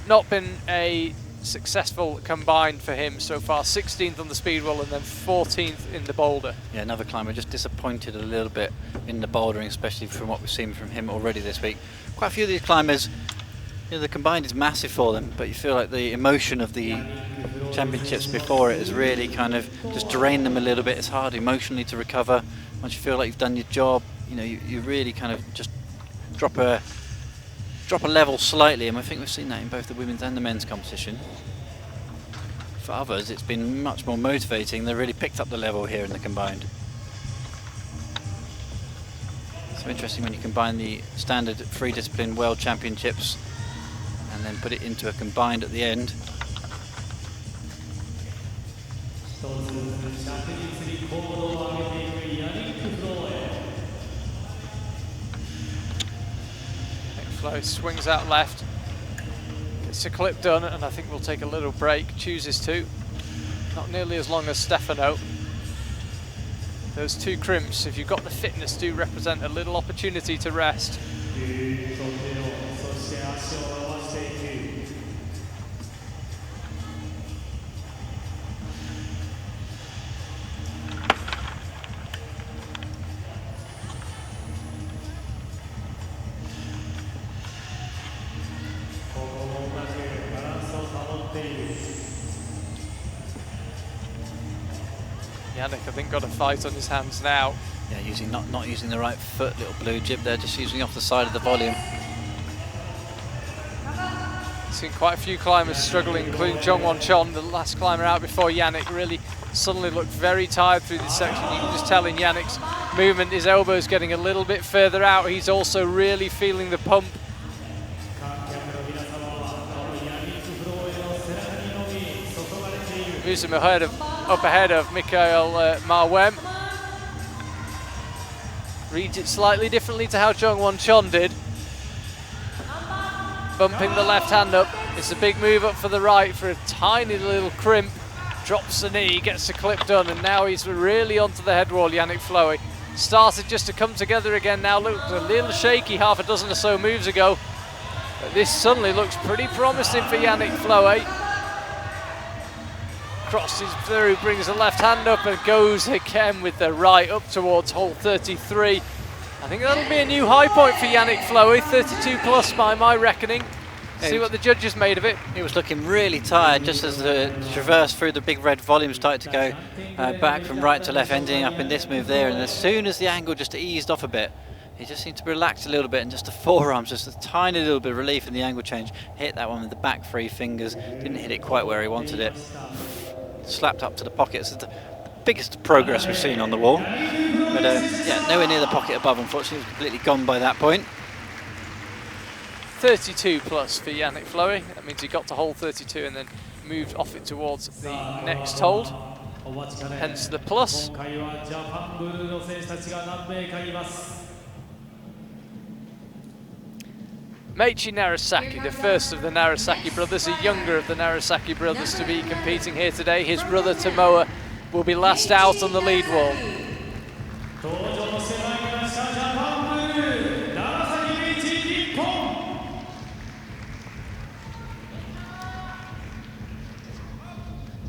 Not been a successful combined for him so far. 16th on the speed wall and then 14th in the boulder. Yeah, another climber just disappointed a little bit in the bouldering, especially from what we've seen from him already this week. Quite a few of these climbers, you know, the combined is massive for them, but you feel like the emotion of the championships before it has really kind of just drained them a little bit. It's hard emotionally to recover. Once you feel like you've done your job, you know, you really kind of just drop a level slightly, and I think we've seen that in both the women's and the men's competition. For others, it's been much more motivating. They really picked up the level here in the combined. So interesting when you combine the standard free discipline World Championships and then put it into a combined at the end. Flowy swings out left, gets a clip done, and I think we'll take a little break. Chooses to. Not nearly as long as Stefano. Those two crimps, if you've got the fitness, do represent a little opportunity to rest. Yannick, I think, got a fight on his hands now. Yeah, not using the right foot, little blue jib there, just using off the side of the volume. Seen quite a few climbers struggling, including Zhong, the last climber out before Yannick, really suddenly looked very tired through this section. You can just tell in Yannick's movement, his elbow's getting a little bit further out. He's also really feeling the pump. Moves him up ahead of Mikael Marwan. Reads it slightly differently to how Zhong did. Bumping the left hand up. It's a big move up for the right for a tiny little crimp. Drops the knee, gets the clip done, and now he's really onto the head wall, Yannick Flowy. Started just to come together again now. Looked a little shaky half a dozen or so moves ago. But this suddenly looks pretty promising for Yannick Flowy. Crosses through, brings the left hand up and goes again with the right up towards hole 33. I think that'll be a new high point for Yannick Flowy, 32 plus by my reckoning. See what the judges made of it. He was looking really tired just as the traverse through the big red volume started to go back from right to left, ending up in this move there. And as soon as the angle just eased off a bit, he just seemed to relax a little bit, and just the forearms, just a tiny little bit of relief in the angle change. Hit that one with the back three fingers, didn't hit it quite where he wanted it. Slapped up to the pocket. It's the biggest progress we've seen on the wall. But yeah, nowhere near the pocket above, unfortunately. It was completely gone by that point. 32 plus for Yannick Flowy. That means he got to hole 32 and then moved off it towards the next hold. Hence the plus. Nara Sake, the first of the Nara Sake brothers, the younger of the Nara Sake brothers to be competing here today. His brother Tomoa will be last out on the lead wall.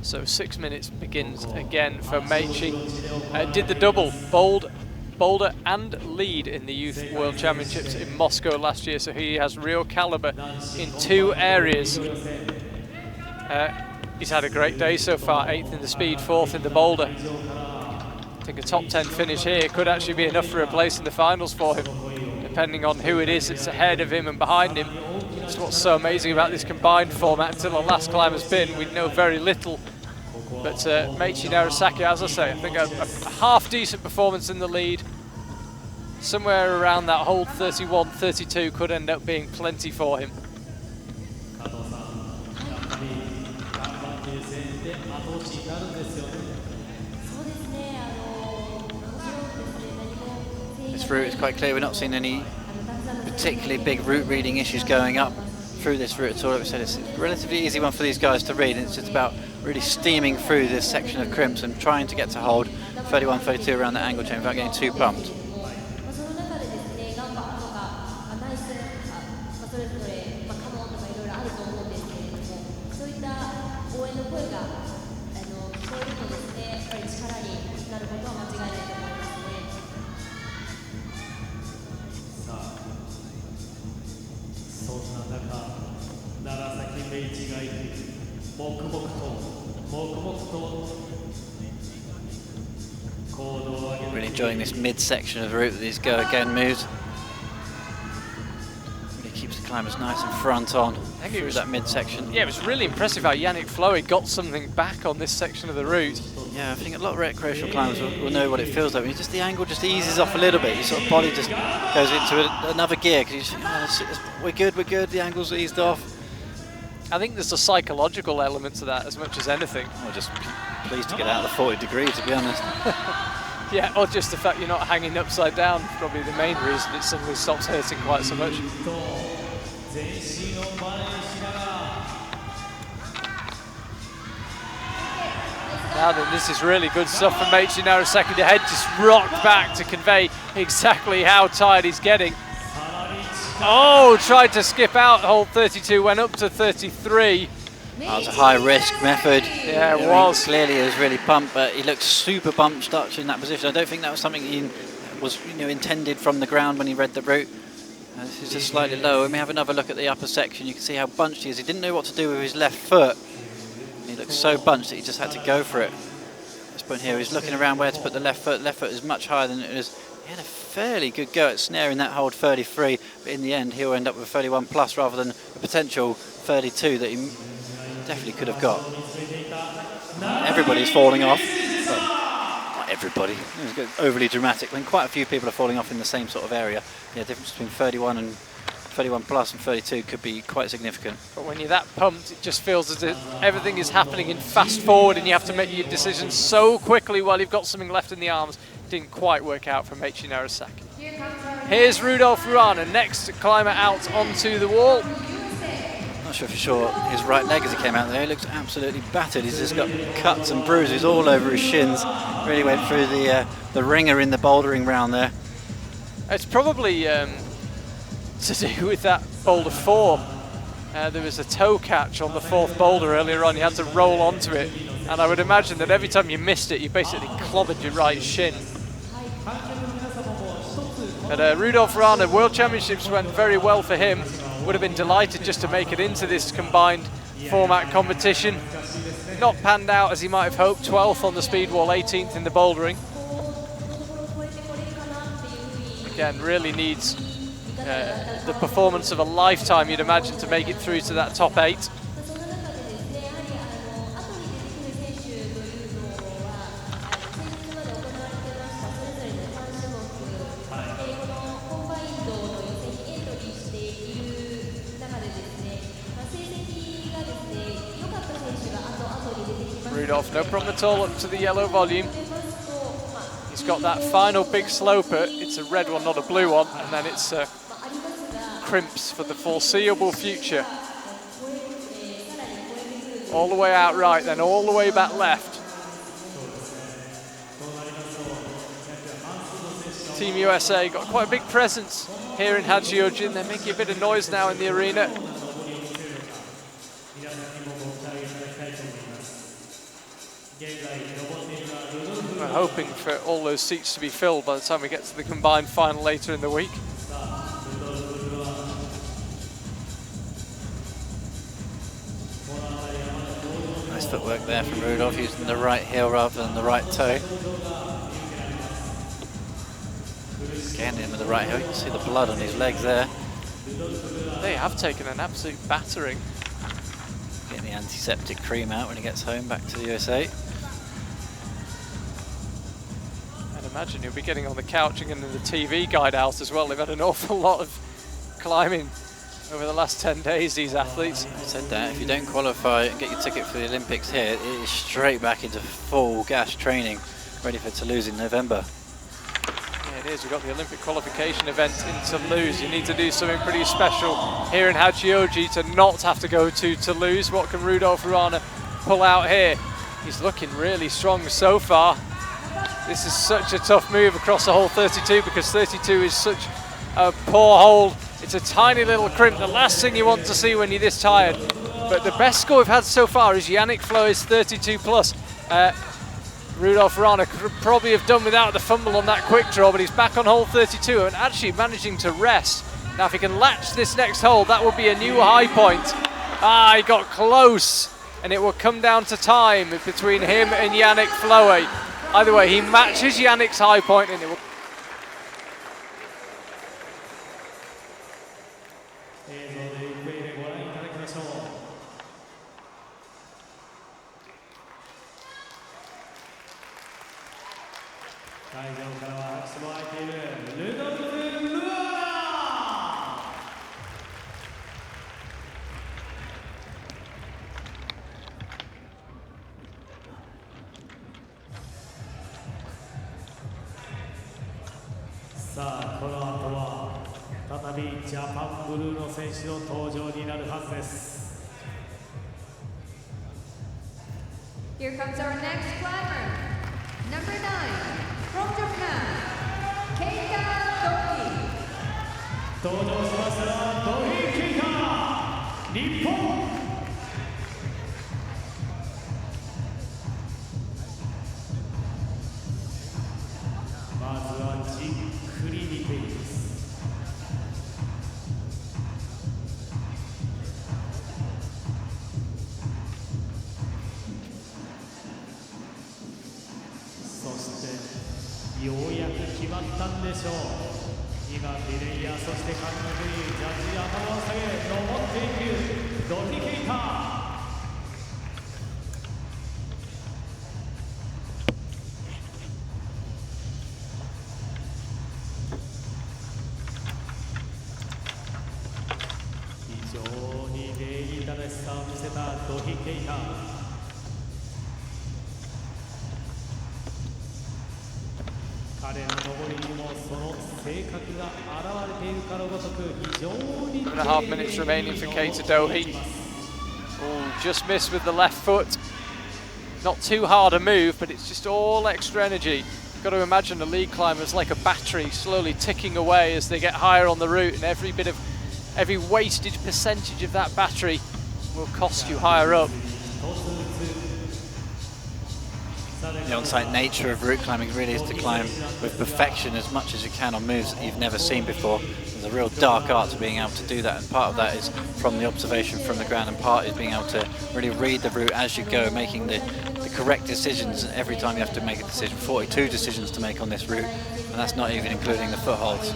So 6 minutes begins again for Meichi. Did the double, boulder and lead in the Youth World Championships in Moscow last year, so he has real caliber in two areas. He's had a great day so far, 8th in the speed, 4th in the boulder. I think a top 10 finish here could actually be enough for a place in the finals for him, depending on who it is that's ahead of him and behind him. That's what's so amazing about this combined format. Until the last climber's been, we know very little. But Meichi Nara Sake, as I say, I think a half-decent performance in the lead. Somewhere around that hole 31, 32 could end up being plenty for him. this route, it's quite clear we're not seeing any particularly big route reading issues going up through this route at all. Like we said, it's a relatively easy one for these guys to read, and it's just about really steaming through this section of crimps and trying to get to hold 31, 32 around that angle chain without getting too pumped. Really enjoying this mid-section of the route that these go again moves. Really keeps the climbers nice and front on through that mid-section. Yeah, it was really impressive how Yannick Flowy got something back on this section of the route. Yeah, I think a lot of recreational climbers will know what it feels like. Just the angle just eases off a little bit. Your sort of body just goes into another gear because you think, oh, we're good, the angle's eased off. I think there's a psychological element to that as much as anything. I'm just pleased to get out of the 40 degree, to be honest. Yeah, or just the fact you're not hanging upside down, probably the main reason it suddenly stops hurting quite so much. Now then, this is really good stuff from Nara Sake. The head just rocked back to convey exactly how tired he's getting. Oh, tried to skip out, hold 32, went up to 33. That was a high-risk method. Yeah, it was. Clearly he was really pumped, but he looked super bumped up in that position. I don't think that was something he was intended from the ground when he read the route. This is just slightly low. When we have another look at the upper section, you can see how bunched he is. He didn't know what to do with his left foot. He looked so bunched that he just had to go for it. At this point here, he's looking around where to put the left foot. Left foot is much higher than it is. He had a fairly good go at snaring that hold 33, but in the end he'll end up with 31 plus rather than a potential 32 that he definitely could have got. Everybody's falling off. Well, not everybody. It's overly dramatic when quite a few people are falling off in the same sort of area. Yeah, the difference between 31 plus and 32 could be quite significant. But when you're that pumped, it just feels as if everything is happening in fast forward and you have to make your decisions so quickly while you've got something left in the arms. Didn't quite work out for Nara Sake. Here's Rudolf Wran, and next climber out onto the wall. Not sure if you saw his right leg as he came out there. He looks absolutely battered. He's just got cuts and bruises all over his shins. Really went through the ringer in the bouldering round there. It's probably to do with that boulder 4. There was a toe catch on the 4th boulder earlier on. You had to roll onto it, and I would imagine that every time you missed it, you basically clobbered your right shin. But Rudolf Wran at World Championships went very well for him. Would have been delighted just to make it into this combined format competition. Not panned out as he might have hoped. 12th on the speed wall, 18th in the bouldering. Again, really needs the performance of a lifetime, you'd imagine, to make it through to that top 8. Rudolf, no problem at all, up to the yellow volume. He's got that final big sloper. It's a red one, not a blue one, and then it's crimps for the foreseeable future. All the way out right, then all the way back left. Team USA got quite a big presence here in Hachioji, and they're making a bit of noise now in the arena. We're hoping for all those seats to be filled by the time we get to the combined final later in the week. Nice footwork there from Rudolf, using the right heel rather than the right toe. Again in with the right heel, you can see the blood on his legs there. They have taken an absolute battering. Getting the antiseptic cream out when he gets home back to the USA. I'd imagine he'll be getting on the couch and getting the TV guide out as well. They've had an awful lot of climbing over the last 10 days, these athletes. I said that, if you don't qualify and get your ticket for the Olympics here, it is straight back into full gas training, ready for Toulouse in November. Yeah, it is. We've got the Olympic qualification event in Toulouse. You need to do something pretty special here in Hachioji to not have to go to Toulouse. What can Rudolf Wran pull out here? He's looking really strong so far. This is such a tough move across the whole 32 because 32 is such a poor hold. It's a tiny little crimp, the last thing you want to see when you're this tired. But the best score we've had so far is Yannick Flowy's 32 plus. Rudolf Wran could probably have done without the fumble on that quick draw, but he's back on hole 32 and actually managing to rest. Now if he can latch this next hole, that will be a new high point. He got close, and it will come down to time between him and Yannick Flowy. Either way, he matches Yannick's high point, and it will. Here comes our next climber, number 9, from Japan, Keita Dohi. 登場しました、ドヒー・ケイタ、日本。まずはじっくり見ています。そしてようやく決まったんでしょう。今ディレイヤー、そして監督にジャッジ頭を下げ登っていくドヒケイタ。非常に礼儀正しさを見せたドヒケイタ。彼の登りにもその性格が現れているかのごとく非常に 2.5 minutes remaining for Keita Dohi. Oh, just missed with the left foot. Not too hard a move, but it's just all extra energy. You've got to imagine a lead climber is like a battery slowly ticking away as they get higher on the route, and every wasted percentage of that battery will cost you higher up. The on-site nature of route climbing really is to climb with perfection as much as you can on moves that you've never seen before. There's a real dark art to being able to do that, and part of that is from the observation from the ground, and part is being able to really read the route as you go, making the correct decisions every time you have to make a decision. 42 decisions to make on this route, and that's not even including the footholds.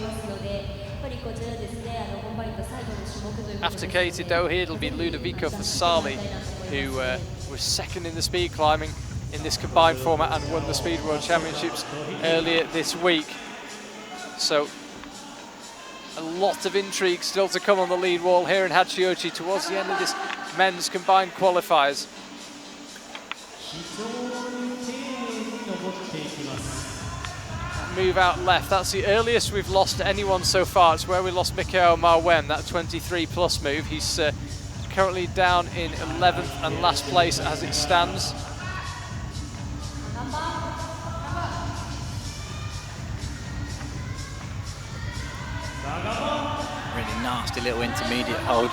After Keita Dohi, it'll be Ludovico Fasali, who was second in the speed climbing in this combined format and won the Speed World Championships earlier this week. So a lot of intrigue still to come on the lead wall here in Hachioji towards the end of this men's combined qualifiers. Move out left, that's the earliest we've lost anyone so far. It's where we lost Mikael Marwan, that 23 plus move. He's currently down in 11th and last place as it stands. Really nasty little intermediate hold.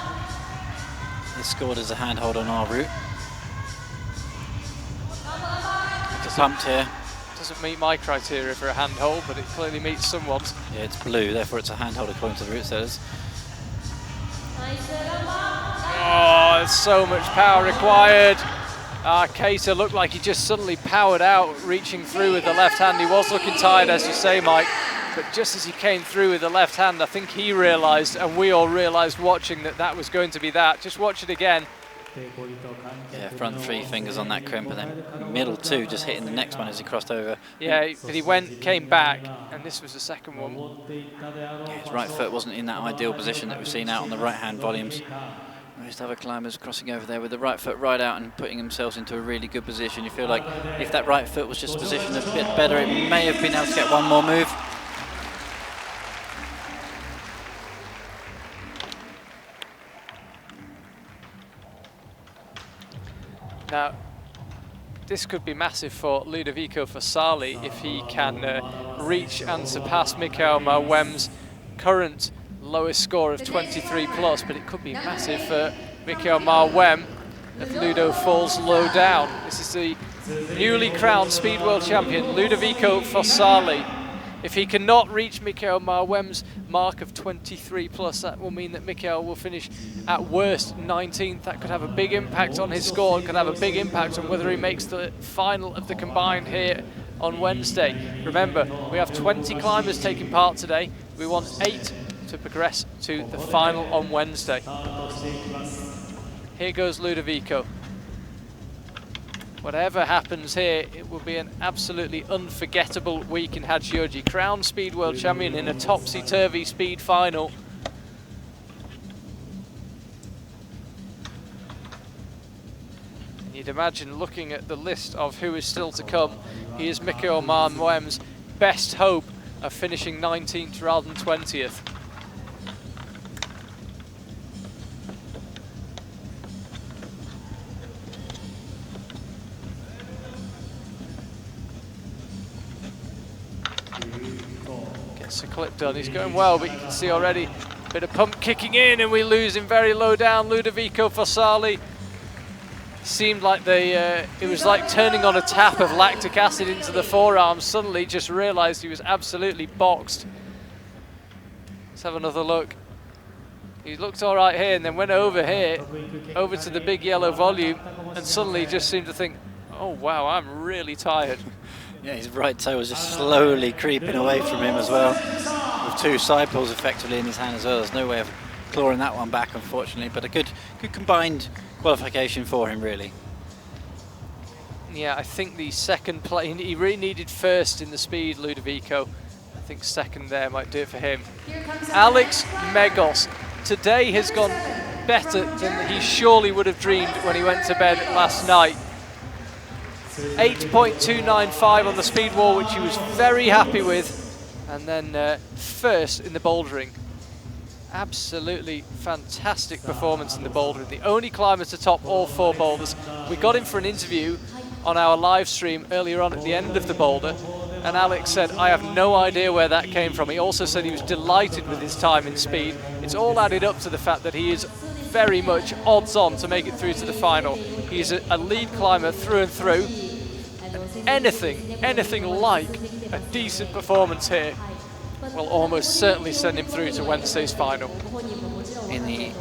It's scored as a handhold on our route. It's pumped here. Doesn't meet my criteria for a handhold, but it clearly meets someone's. Yeah, it's blue, therefore it's a handhold according to the route setters. Oh, there's so much power required. Keita looked like he just suddenly powered out, reaching through with the left hand. He was looking tired, as you say, Mike, but just as he came through with the left hand, I think he realised, and we all realised watching, that that was going to be that. Just watch it again. Yeah, front 3 fingers on that crimp, and then middle 2 just hitting the next one as he crossed over. Yeah, but he came back, and this was the second one. Yeah, his right foot wasn't in that ideal position that we've seen out on the right hand volumes. Most other climbers crossing over there with the right foot right out and putting themselves into a really good position. You feel like if that right foot was just positioned a bit better, it may have been able to get one more move. Now, this could be massive for Ludovico Fasali if he can reach and surpass Mikael Marwan's current lowest score of 23 plus, but it could be massive for Mikael Marwan if Ludo falls low down. This is the newly crowned Speed World Champion, Ludovico Fasali. If he cannot reach Mikael Marwan's mark of 23 plus, that will mean that Mikael will finish at worst 19th. That could have a big impact on his score, and could have a big impact on whether he makes the final of the combined here on Wednesday. Remember, we have 20 climbers taking part today. We want 8 to progress to the final on Wednesday. Here goes Ludovico. Whatever happens here, it will be an absolutely unforgettable week in Hachioji. Crowned Speed World Champion in a topsy-turvy speed final. And you'd imagine, looking at the list of who is still to come, he is Mikael Marwan's best hope of finishing 19th rather than 20th. Gets a clip done. He's going well, but you can see already a bit of pump kicking in, and we lose him very low down. Ludovico Fasali seemed like it was like turning on a tap of lactic acid into the forearm. Suddenly just realized he was absolutely boxed. Let's have another look. He looked all right here, and then went over here, over to the big yellow volume, and suddenly just seemed to think, oh wow, I'm really tired. Yeah, his right toe was just slowly creeping away from him as well, with 2 side pulls effectively in his hand as well. There's no way of clawing that one back, unfortunately, but a good combined qualification for him, really. Yeah, I think the second play, he really needed first in the speed, Ludovico. I think second there might do it for him. Alex Megos today has gone better than he surely would have dreamed when he went to bed last night. 8.295 on the speed wall, which he was very happy with, and then first in the bouldering. Absolutely fantastic performance in the bouldering. The only climber to top all 4 boulders. We got him for an interview on our live stream earlier on at the end of the boulder, and Alex said, I have no idea where that came from. He also said he was delighted with his time in speed. It's all added up to the fact that he is very much odds on to make it through to the final. He's a lead climber through and through. Anything like a decent performance here will almost certainly send him through to Wednesday's final. In the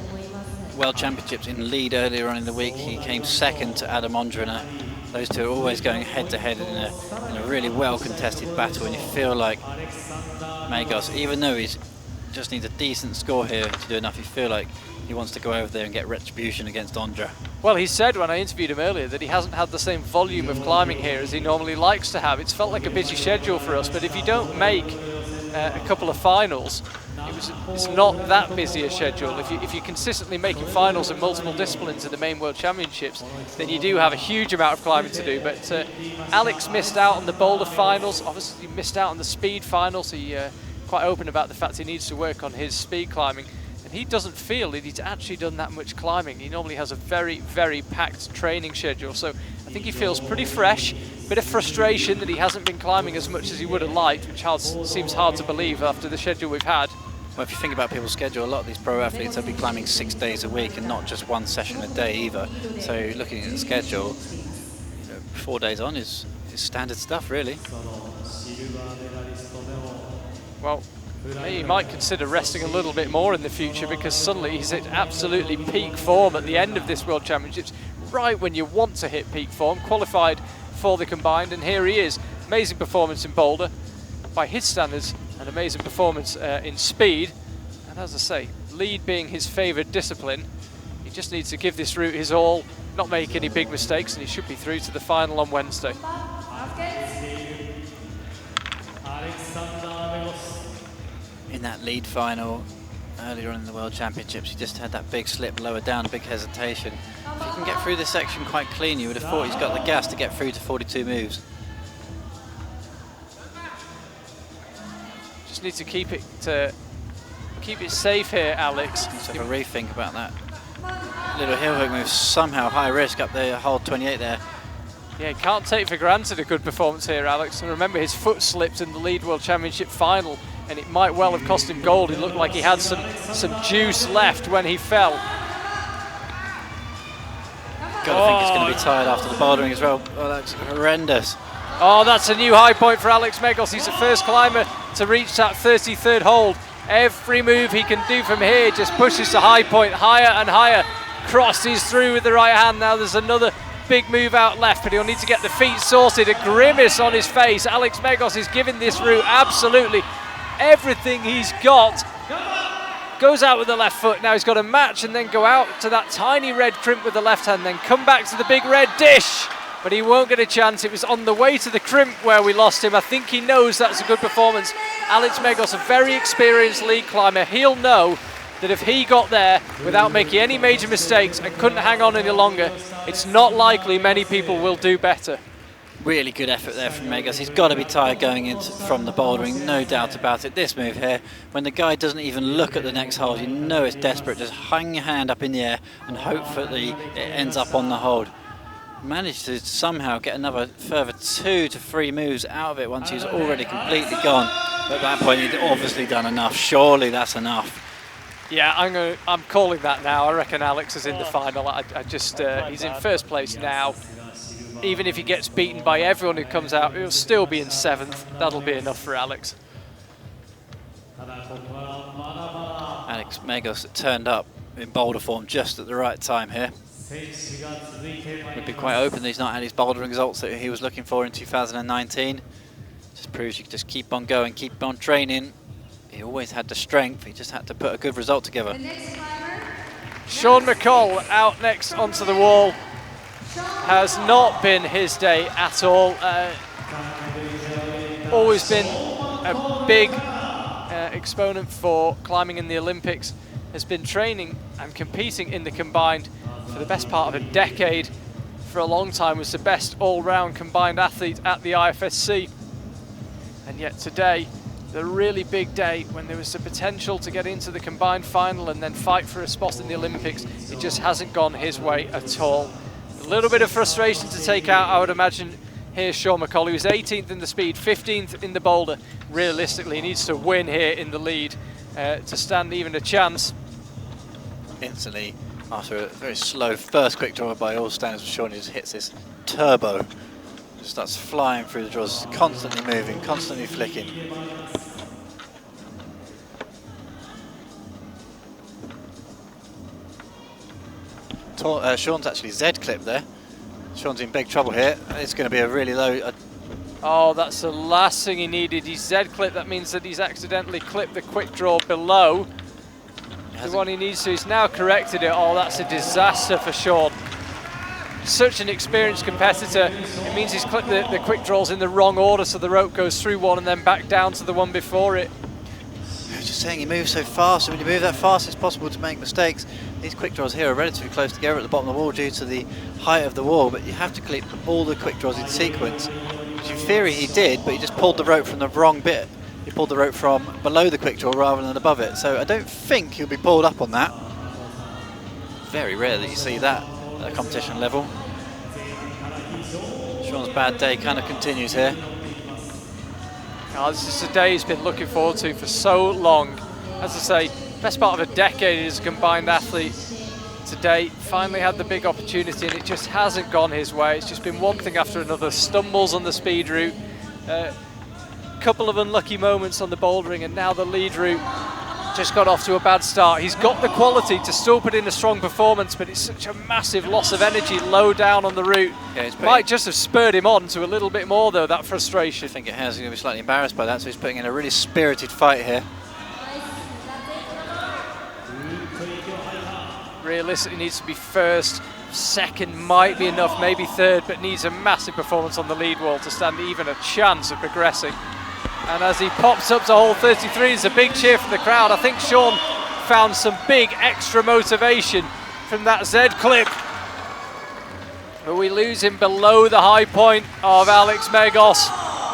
World Championships in Lead earlier on in the week, he came second to Adam Ondrina. Those two are always going head to head in a really well contested battle, and you feel like Megos, even though he just needs a decent score here to do enough, you feel like he wants to go over there and get retribution against Ondra. Well, he said when I interviewed him earlier that he hasn't had the same volume of climbing here as he normally likes to have. It's felt like a busy schedule for us, but if you don't make a couple of finals, it's not that busy a schedule. If you're consistently making finals in multiple disciplines in the main World Championships, then you do have a huge amount of climbing to do. But Alex missed out on the boulder finals. Obviously, he missed out on the speed finals. He quite open about the fact he needs to work on his speed climbing. And he doesn't feel that he's actually done that much climbing. He normally has a very, very packed training schedule. So I think he feels pretty fresh. Bit of frustration that he hasn't been climbing as much as he would have liked, which seems hard to believe after the schedule we've had. Well, if you think about people's schedule, a lot of these pro athletes will be climbing 6 days a week and not just 1 session a day either. So looking at the schedule, 4 days on is standard stuff, really. Well, he might consider resting a little bit more in the future, because suddenly he's at absolutely peak form at the end of this World Championships, right when you want to hit peak form, qualified for the combined, and here he is. Amazing performance in boulder by his standards, an amazing performance in speed, and as I say, lead being his favoured discipline, he just needs to give this route his all, not make any big mistakes, and he should be through to the final on Wednesday. In that lead final earlier on in the World Championships, he just had that big slip lower down, a big hesitation. If he can get through this section quite clean, you would have thought he's got the gas to get through to 42 moves. Just need to keep it safe here, Alex. Let's have a rethink about that. little heel hook move, somehow high risk up the hold 28 there. Yeah, can't take for granted a good performance here, Alex. And remember, his foot slipped in the Lead World Championship final, and it might well have cost him gold. It looked like he had some juice left when he fell. Gotta think it's going to be tired after the bouldering as well. Oh, that's horrendous. Oh, that's a new high point for Alex Megos. He's the first climber to reach that 33rd hold. Every move he can do from here just pushes the high point higher and higher. Crosses through with the right hand. Now there's another big move out left, but he'll need to get the feet sorted. A grimace on his face. Alex Megos is giving this route absolutely everything he's got. Goes out with the left foot. Now he's got to match and then go out to that tiny red crimp with the left hand, then come back to the big red dish. But he won't get a chance. It was on the way to the crimp where we lost him. I think he knows that's a good performance. Alex Megos, a very experienced lead climber. He'll know that if he got there without making any major mistakes and couldn't hang on any longer, it's not likely many people will do better. Really good effort there from Megos. He's got to be tired going in from the bouldering, no doubt about it. This move here, when the guy doesn't even look at the next hold, you know it's desperate. Just hang your hand up in the air and hopefully it ends up on the hold. Managed to somehow get another further 2 to 3 moves out of it once he's already completely gone. But at that point, he'd obviously done enough. Surely that's enough. Yeah, I'm calling that now. I reckon Alex is in the final. He's in first place now. Even if he gets beaten by everyone who comes out, he'll still be in 7th. That'll be enough for Alex. Alex Megos turned up in boulder form just at the right time here. Would be quite open that he's not had his bouldering results that he was looking for in 2019. Just proves you can just keep on going, keep on training. He always had the strength, he just had to put a good result together. Sean McColl out next onto the wall. Has not been his day at all. Always been a big exponent for climbing in the Olympics. Has been training and competing in the combined for the best part of a decade. For a long time was the best all-round combined athlete at the IFSC. And yet today, the really big day when there was the potential to get into the combined final and then fight for a spot in the Olympics, it just hasn't gone his way at all. A little bit of frustration to take out, I would imagine. Here's Sean McColl, who's 18th in the speed, 15th in the boulder. Realistically, he needs to win here in the lead to stand even a chance. Instantly, after a very slow first quick draw by all standards, Sean just hits this turbo. Just starts flying through the draws, constantly moving, constantly flicking. Sean's actually Z-clipped there. Sean's in big trouble here. It's going to be a really low... Oh, that's the last thing he needed. He's Z-clipped. That means that he's accidentally clipped the quick draw below the one he needs to. He's now corrected it. Oh, that's a disaster for Sean. Such an experienced competitor. It means he's clipped the quick draws in the wrong order, so the rope goes through one and then back down to the one before it. I was just saying, he moves so fast, and when you move that fast, it's possible to make mistakes. These quick draws here are relatively close together at the bottom of the wall due to the height of the wall, but you have to clip all the quick draws in sequence, which in theory he did, but he just pulled the rope from the wrong bit. He pulled the rope from below the quick draw rather than above it, so I don't think he'll be pulled up on that. Very rare that you see that at a competition level. Sean's bad day kind of continues here. Oh, this is a day he's been looking forward to for so long. As I say, best part of a decade as a combined athlete. Today, finally had the big opportunity and it just hasn't gone his way. It's just been one thing after another. Stumbles on the speed route, couple of unlucky moments on the bouldering, and now the lead route just got off to a bad start. He's got the quality to still put in a strong performance, but it's such a massive loss of energy low down on the route. Yeah, might just have spurred him on to a little bit more though, that frustration. I think it has. He's going to be slightly embarrassed by that, so he's putting in a really spirited fight here. Realistically needs to be first, second might be enough, maybe third, but needs a massive performance on the lead wall to stand even a chance of progressing. And as he pops up to hole 33, there's a big cheer from the crowd. I think Sean found some big extra motivation from that Z clip. But we lose him below the high point of Alex Megos,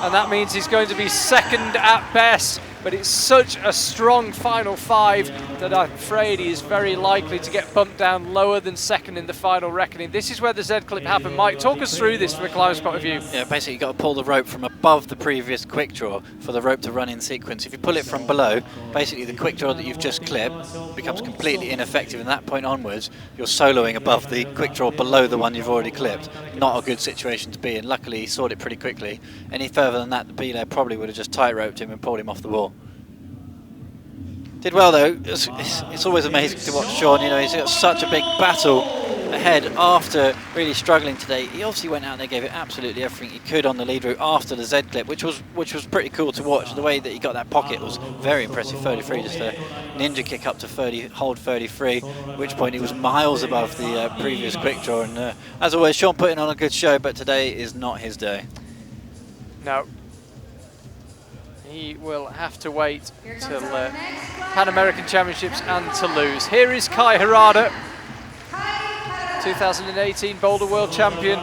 and that means he's going to be second at best but it's such a strong final 5 that I'm afraid he is very likely to get bumped down lower than second in the final reckoning. This is where the Z-clip happened. Mike, talk us through this from a climber's point of view. Yeah, basically you've got to pull the rope from above the previous quick draw for the rope to run in sequence. If you pull it from below, basically the quick draw that you've just clipped becomes completely ineffective, and that point onwards you're soloing above the quick draw below the one you've already clipped. Not a good situation to be in. Luckily he sorted it pretty quickly. Any further than that, the B-layer probably would have just tight roped him and pulled him off the wall. Did well though. It's always amazing to watch Sean. You know, he's got such a big battle ahead after really struggling today. He obviously went out there, gave it absolutely everything he could on the lead route after the Z clip, which was pretty cool to watch. The way that he got that pocket was very impressive. 33, just a ninja kick up to 30, hold 33. At which point he was miles above the previous quick draw. And as always, Sean putting on a good show, but today is not his day. No. He will have to wait till Pan American Championships and Toulouse. Here is Kai Harada, 2018 Boulder World Champion.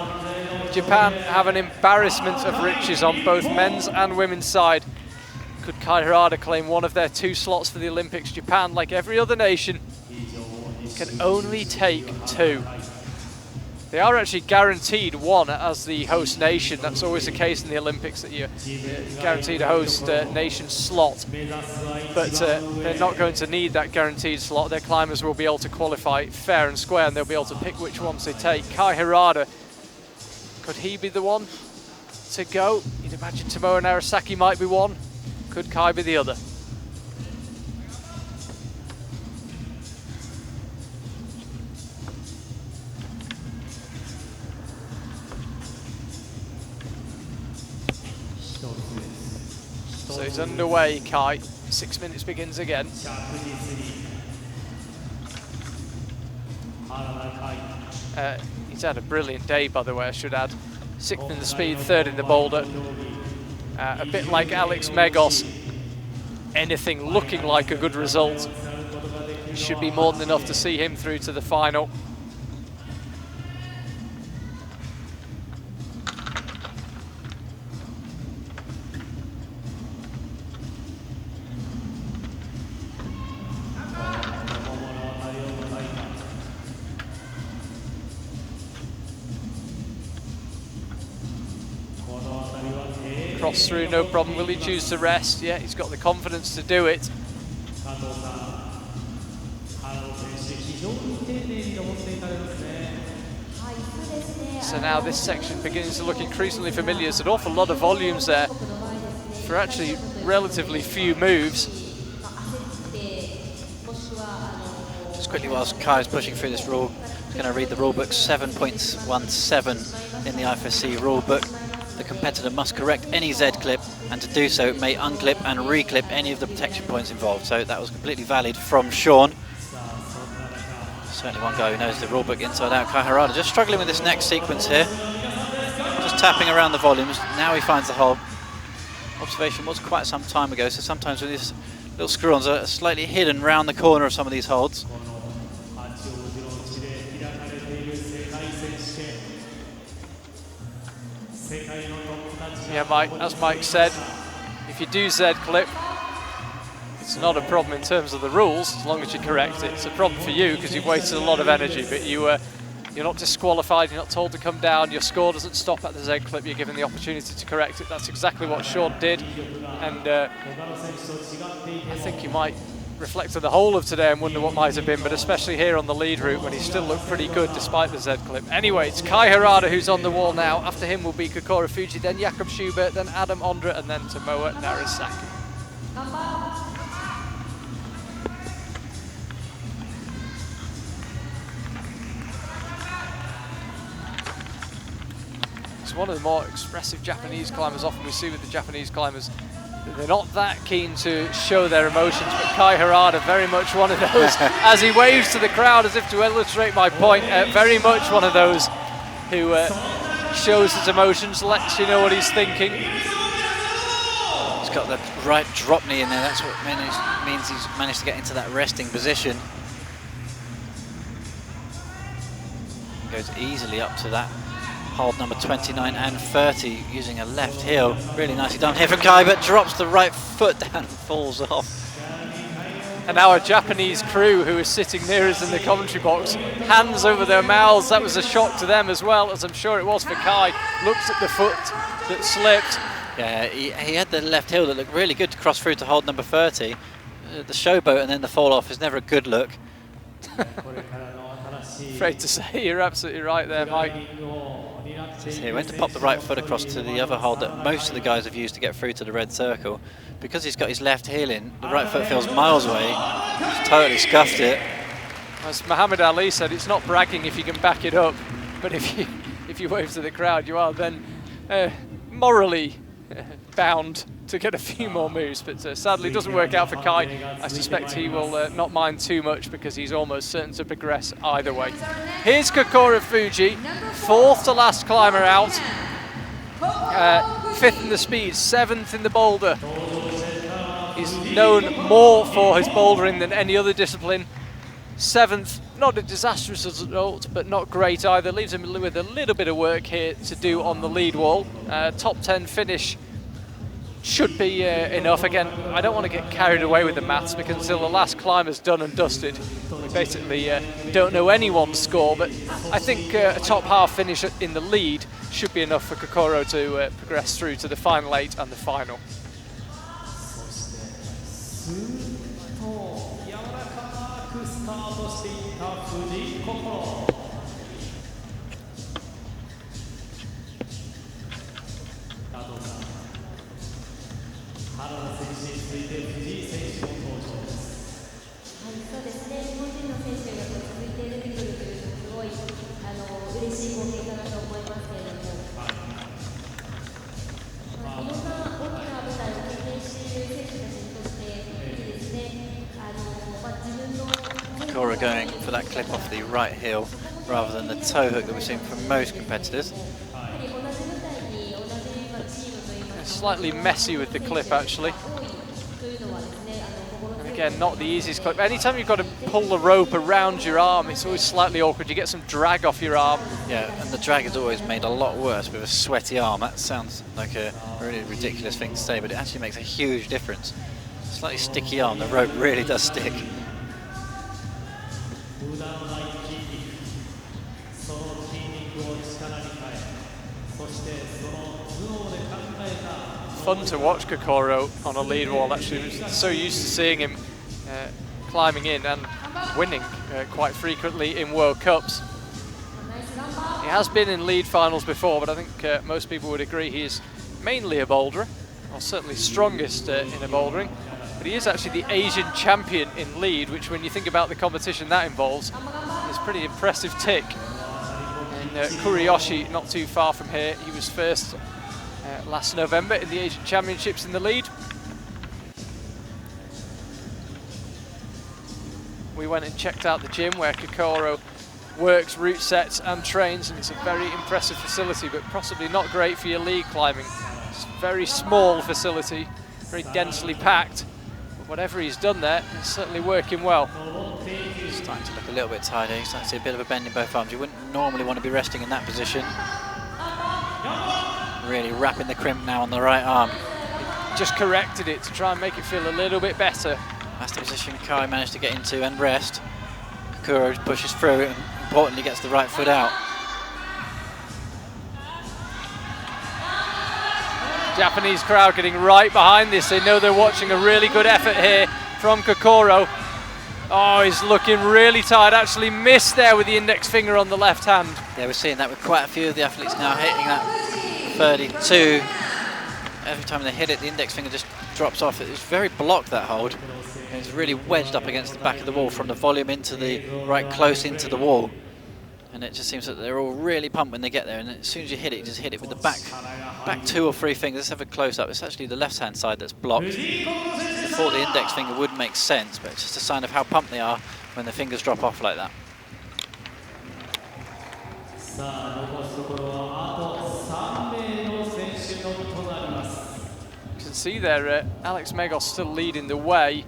Japan have an embarrassment of riches on both men's and women's side. Could Kai Harada claim one of their 2 slots for the Olympics? Japan, like every other nation, can only take 2. They are actually guaranteed 1 as the host nation. That's always the case in the Olympics, that you're guaranteed a host nation slot. But they're not going to need that guaranteed slot. Their climbers will be able to qualify fair and square, and they'll be able to pick which ones they take. Kai Harada, could he be the one to go? You'd imagine Tomoe Nara Sake might be one. Could Kai be the other? So it's underway, Kai. 6 minutes begins again. He's had a brilliant day, by the way, I should add. 6th in the speed, 3rd in the boulder. A bit like Alex Megos. Anything looking like a good result should be more than enough to see him through to the final. Cross through, no problem. Will he choose to rest? Yeah, he's got the confidence to do it. So now this section begins to look increasingly familiar. There's an awful lot of volumes there for actually relatively few moves. Just quickly, whilst Kai's pushing through this rule, I'm going to read the rule book. 7.17 in the IFSC rule book. The competitor must correct any Z clip, and to do so may unclip and reclip any of the protection points involved. So that was completely valid from Sean. Certainly one guy who knows the rulebook inside out. Kai Harada just struggling with this next sequence here. Just tapping around the volumes. Now he finds the hole. Observation was quite some time ago, so sometimes with these little screw-ons are slightly hidden round the corner of some of these holds. Yeah, Mike, as Mike said, if you do Z clip, it's not a problem in terms of the rules, as long as you correct it. It's a problem for you because you've wasted a lot of energy, but you're not disqualified, you're not told to come down, your score doesn't stop at the Z clip, you're given the opportunity to correct it. That's exactly what Sean did, and I think you might reflect on the whole of today and wonder what might have been, but especially here on the lead route when he still looked pretty good despite the Z clip. Anyway, it's Kai Harada who's on the wall now. After him will be Kokoro Fuji, then Jakob Schubert, then Adam Ondra, and then Tomoe Nara Sake. It's one of the more expressive Japanese climbers. Often we see with the Japanese climbers, they're not that keen to show their emotions, but Kai Harada, very much one of those, as he waves to the crowd as if to illustrate my point, very much one of those who shows his emotions, lets you know what he's thinking. He's got the right drop knee in there, that's what means he's managed to get into that resting position. Goes easily up to that hold number 29 and 30 using a left heel. Really nicely done here from Kai, but drops the right foot down and falls off. And our Japanese crew, who is sitting near us in the commentary box, hands over their mouths. That was a shock to them as well, as I'm sure it was for Kai. Looks at the foot that slipped. Yeah, he had the left heel that looked really good to cross through to hold number 30. The showboat and then the fall off is never a good look. Afraid to say, you're absolutely right there, Mike. He went to pop the right foot across to the other hold that most of the guys have used to get through to the red circle. Because he's got his left heel in, the right foot feels miles away. He's totally scuffed it. As Muhammad Ali said, it's not bragging if you can back it up, but if you wave to the crowd, you are then morally bound to get a few more moves. But sadly, it doesn't work out for Kai. I suspect he will not mind too much because he's almost certain to progress either way. Here's Kokoro Fuji, fourth to last climber out. Fifth in the speed, seventh in the boulder. He's known more for his bouldering than any other discipline. Seventh, not a disastrous result, but not great either. Leaves him with a little bit of work here to do on the lead wall. Top 10 finish should be enough. Again, I don't want to get carried away with the maths because until the last climber's done and dusted, we basically don't know anyone's score, but I think a top half finish in the lead should be enough for Kokoro to progress through to the final 8 and the final. Kokoro going for that clip off the right heel rather than the toe hook that we've seen from most competitors. Slightly messy with the clip actually. And again, not the easiest clip. Anytime you've got to pull the rope around your arm, it's always slightly awkward. You get some drag off your arm. Yeah, and the drag is always made a lot worse with a sweaty arm. That sounds like a really ridiculous thing to say, but it actually makes a huge difference. Slightly sticky arm, the rope really does stick. Fun to watch Kokoro on a lead wall actually. I'm so used to seeing him climbing in and winning quite frequently in World Cups. He has been in lead finals before, but I think most people would agree he is mainly a boulderer, or certainly strongest in a bouldering. But he is actually the Asian champion in lead, which when you think about the competition that involves, is a pretty impressive tick. In Kuriyoshi, not too far from here, he was first last November in the Asian Championships in the lead. We went and checked out the gym where Kokoro works, route sets and trains, and it's a very impressive facility, but possibly not great for your lead climbing. It's a very small facility, very densely packed, but whatever he's done there, it's certainly working well. He's starting to look a little bit tired. He's starting to see a bit of a bend in both arms. You wouldn't normally want to be resting in that position. Really wrapping the crimp now on the right arm. Just corrected it to try and make it feel a little bit better. That's the position Kai managed to get into and rest. Kokoro pushes through and importantly gets the right foot out. Japanese crowd getting right behind this. They know they're watching a really good effort here from Kokoro. Oh, he's looking really tired. Actually missed there with the index finger on the left hand. Yeah, we're seeing that with quite a few of the athletes now hitting that 32. Every time they hit it, the index finger just drops off. It's very blocked, that hold. And it's really wedged up against the back of the wall from the volume into the right close into the wall. And it just seems that they're all really pumped when they get there. And as soon as you hit it, you just hit it with the back 2 or 3 fingers. Let's have a close up. It's actually the left hand side that's blocked. I thought the index finger would make sense, but it's just a sign of how pumped they are when the fingers drop off like that. You can see there, Alex Megos still leading the way.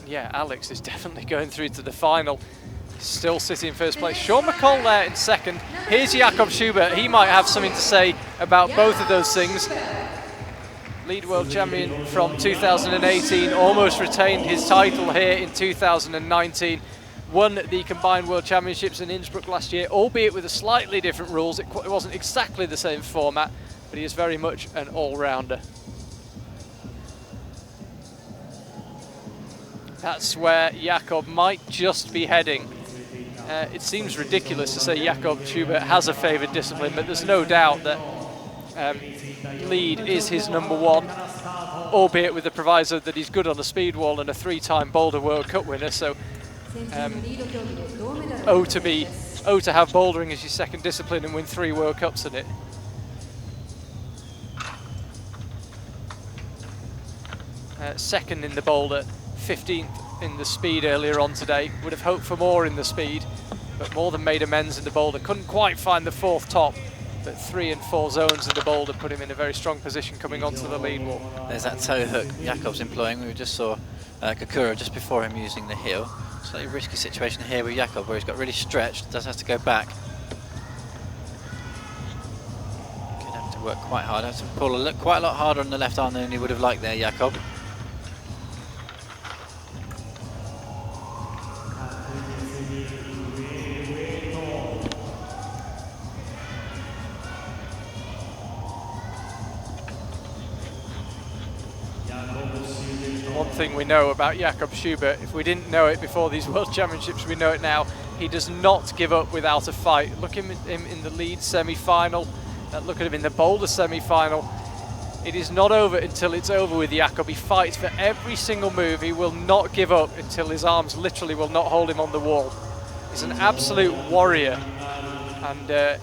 Yeah, Alex is definitely going through to the final. Still sitting in first place. Sean McCall there in second. Here's Jakob Schubert. He might have something to say about both of those things. Lead world champion from 2018, almost retained his title here in 2019. Won the combined world championships in Innsbruck last year, albeit with a slightly different rules. It wasn't exactly the same format, but he is very much an all-rounder. That's where Jakob might just be heading. It seems ridiculous to say Jakob Schubert has a favoured discipline, but there's no doubt that lead is his number one, albeit with the proviso that he's good on the speed wall and a 3-time Boulder World Cup winner. So to have bouldering as your second discipline and win 3 World Cups in it. Second in the boulder, 15th in the speed earlier on today. Would have hoped for more in the speed, but more than made amends in the boulder. Couldn't quite find the 4th top, but 3 and 4 zones in the boulder put him in a very strong position coming onto the lead wall. There's that toe hook Jakob's employing. We just saw Kakura just before him using the heel. Slightly risky situation here with Jakob, where he's got really stretched, does have to go back. Could have to work quite hard, have to pull quite a lot harder on the left arm than he would have liked there, Jakob. One thing we know about Jakob Schubert, if we didn't know it before these World Championships, we know it now. He does not give up without a fight. Look at him in the lead semi-final. Look at him in the boulder semi-final. It is not over until it's over with Jakob. He fights for every single move. He will not give up until his arms literally will not hold him on the wall. He's an absolute warrior, and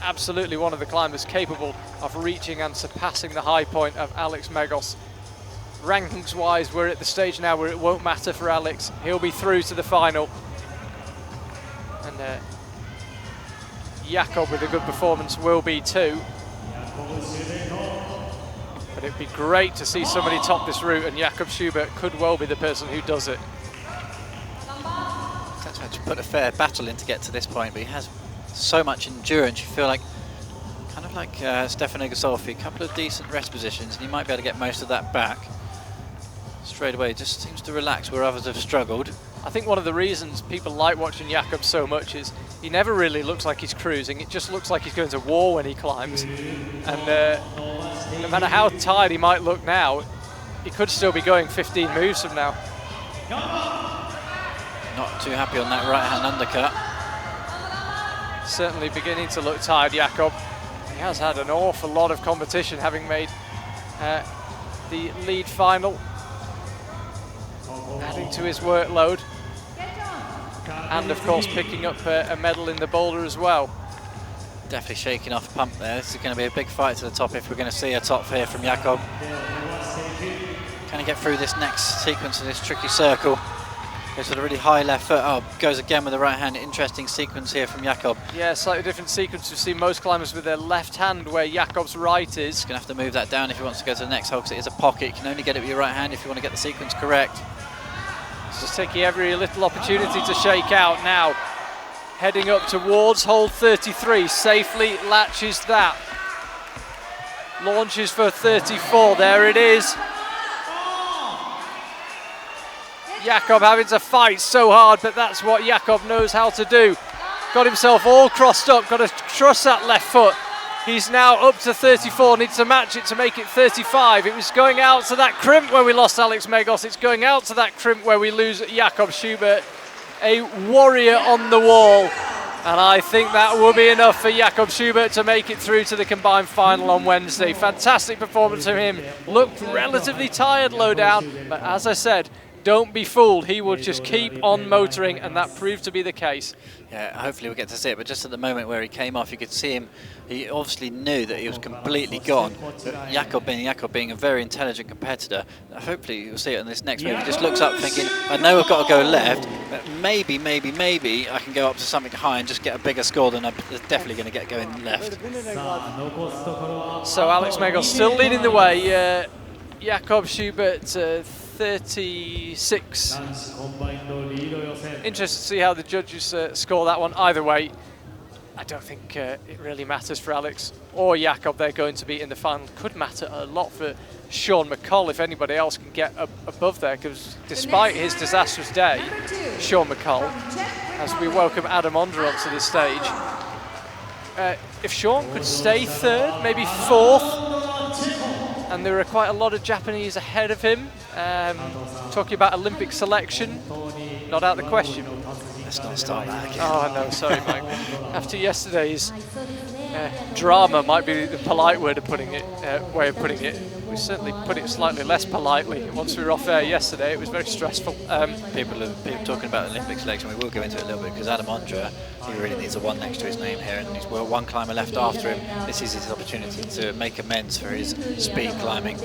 absolutely one of the climbers capable of reaching and surpassing the high point of Alex Megos. Rankings wise, we're at the stage now where it won't matter for Alex. He'll be through to the final. And Jakob with a good performance will be too. But it'd be great to see somebody top this route, and Jakob Schubert could well be the person who does it. He's had to put a fair battle in to get to this point, but he has so much endurance. You feel like, kind of like Stefano Ghisolfi, a couple of decent rest positions, and he might be able to get most of that back. Straight away, just seems to relax where others have struggled. I think one of the reasons people like watching Jakob so much is he never really looks like he's cruising. It just looks like he's going to war when he climbs. And no matter how tired he might look now, he could still be going 15 moves from now. Not too happy on that right-hand undercut. Certainly beginning to look tired, Jakob. He has had an awful lot of competition, having made the lead final, adding to his workload, and of course picking up a medal in the boulder as well. Definitely shaking off the pump there. This is going to be a big fight to the top if we're going to see a top here from Jakob. Can he get through this next sequence of this tricky circle? Goes with a really high left foot. Oh, goes again with the right hand. Interesting sequence here from Jakob. Yeah, slightly different sequence. We've seen most climbers with their left hand where Jakob's right is. He's going to have to move that down if he wants to go to the next hole, because it is a pocket. You can only get it with your right hand if you want to get the sequence correct. Just taking every little opportunity to shake out now. Heading up towards hole 33. Safely latches that. Launches for 34. There it is. Jakob having to fight so hard, but that's what Jakob knows how to do. Got himself all crossed up, got to trust that left foot. He's now up to 34, needs to match it to make it 35. It was going out to that crimp where we lost Alex Megos. It's going out to that crimp where we lose Jakob Schubert. A warrior on the wall. And I think that will be enough for Jakob Schubert to make it through to the combined final on Wednesday. Fantastic performance from him. Looked relatively tired low down, but as I said, don't be fooled, he will just keep on motoring, and that proved to be the case. Yeah, hopefully we'll get to see it, but just at the moment where he came off, you could see him, he obviously knew that he was completely gone. But Jakob being a very intelligent competitor, hopefully you'll see it in this next move. He just looks up thinking, I know I've got to go left, but maybe I can go up to something high and just get a bigger score than I'm definitely going to get going left. So Alex Megos still leading the way. Jakob Schubert 36. 男子コンバインドリード予選 Interested to see how the judges score that one. Either way, I don't think it really matters for Alex or Jakob. They're going to be in the final. Could matter a lot for Sean McColl if anybody else can get above there, because despite his disastrous day, Sean McColl, as we welcome Adam Ondra onto the stage, if Sean could stay third, maybe fourth, and there are quite a lot of Japanese ahead of him, talking about Olympic selection, not out of the question. Let's not start that again. Oh no, sorry Mike. After yesterday's drama might be the polite way of putting it. We certainly put it slightly less politely. Once we were off air yesterday, it was very stressful. People talking about Olympic selection. We will go into it a little bit, because Adam Ondra, he really needs a 1 next to his name here, and he's one climber left after him. This is his opportunity to make amends for his speed climbing.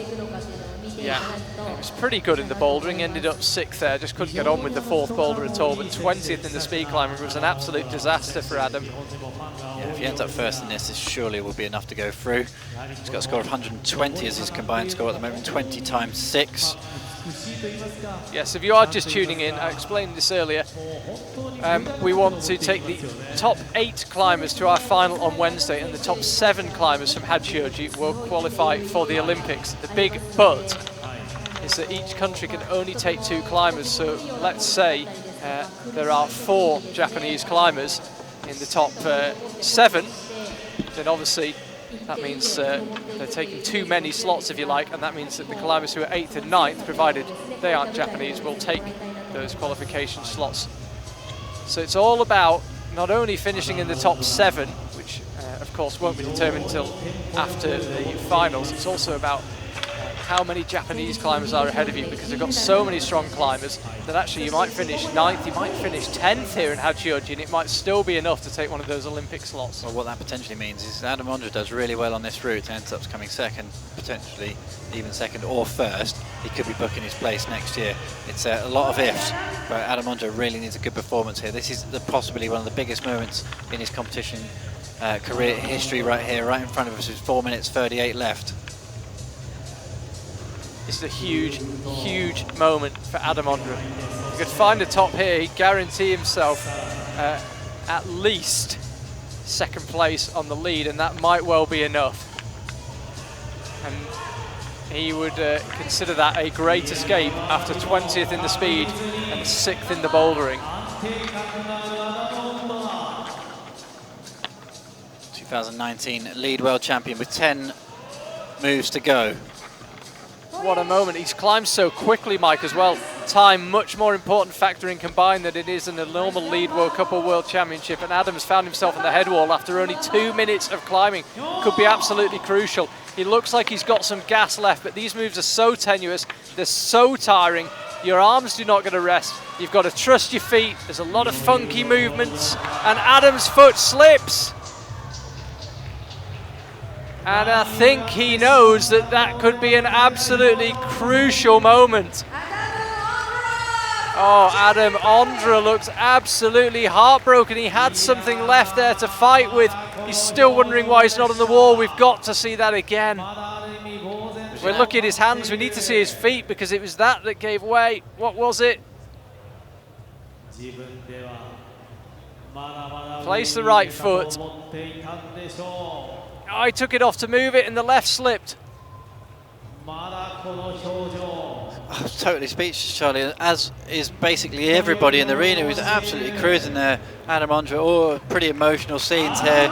Yeah, he was pretty good in the bouldering, ended up 6th there, just couldn't get on with the 4th boulder at all, but 20th in the speed climbing was an absolute disaster for Adam. Yeah, if he ends up first in this surely will be enough to go through. He's got a score of 120 as his combined score at the moment, 20 times 6. Yes, if you are just tuning in, I explained this earlier. We want to take the top 8 climbers to our final on Wednesday, and the top 7 climbers from Hachioji will qualify for the Olympics. The big but is that each country can only take 2 climbers, so let's say there are 4 Japanese climbers in the top 7, then obviously that means they're taking too many slots, if you like, and that means that the climbers who are 8th and 9th, provided they aren't Japanese, will take those qualification slots. So it's all about not only finishing in the top 7, which of course won't be determined until after the finals, it's also about how many Japanese climbers are ahead of you, because they've got so many strong climbers that actually you might finish 9th, you might finish 10th here in Hachioji, and it might still be enough to take one of those Olympic slots. Well, what that potentially means is Adam Ondra does really well on this route, ends up coming 2nd, potentially even 2nd or 1st. He could be booking his place next year. It's a lot of ifs, but Adam Ondra really needs a good performance here. This is possibly one of the biggest moments in his competition career history right here, right in front of us, with 4 minutes 38 left. This is a huge, huge moment for Adam Ondra. If he could find a top here, he'd guarantee himself at least 2nd place on the lead, and that might well be enough. And he would consider that a great escape after 20th in the speed and 6th in the bouldering. 2019 lead world champion with 10 moves to go. What a moment. He's climbed so quickly, Mike, as well. Time, much more important factor in combined than it is in the normal lead World Cup or World Championship. And Adams found himself on the head wall after only 2 minutes of climbing. Could be absolutely crucial. He looks like he's got some gas left, but these moves are so tenuous. They're so tiring. Your arms do not get a rest. You've got to trust your feet. There's a lot of funky movements. And Adams' foot slips. And I think he knows that that could be an absolutely crucial moment. Oh, Adam Ondra looks absolutely heartbroken. He had something left there to fight with. He's still wondering why he's not on the wall. We've got to see that again. We're looking at his hands. We need to see his feet, because it was that gave way. What was it? Place the right foot. Oh, he took it off to move it, and the left slipped. I'm totally speechless, Charlie, as is basically everybody in the arena who's absolutely cruising there. Adam Ondra, pretty emotional scenes here.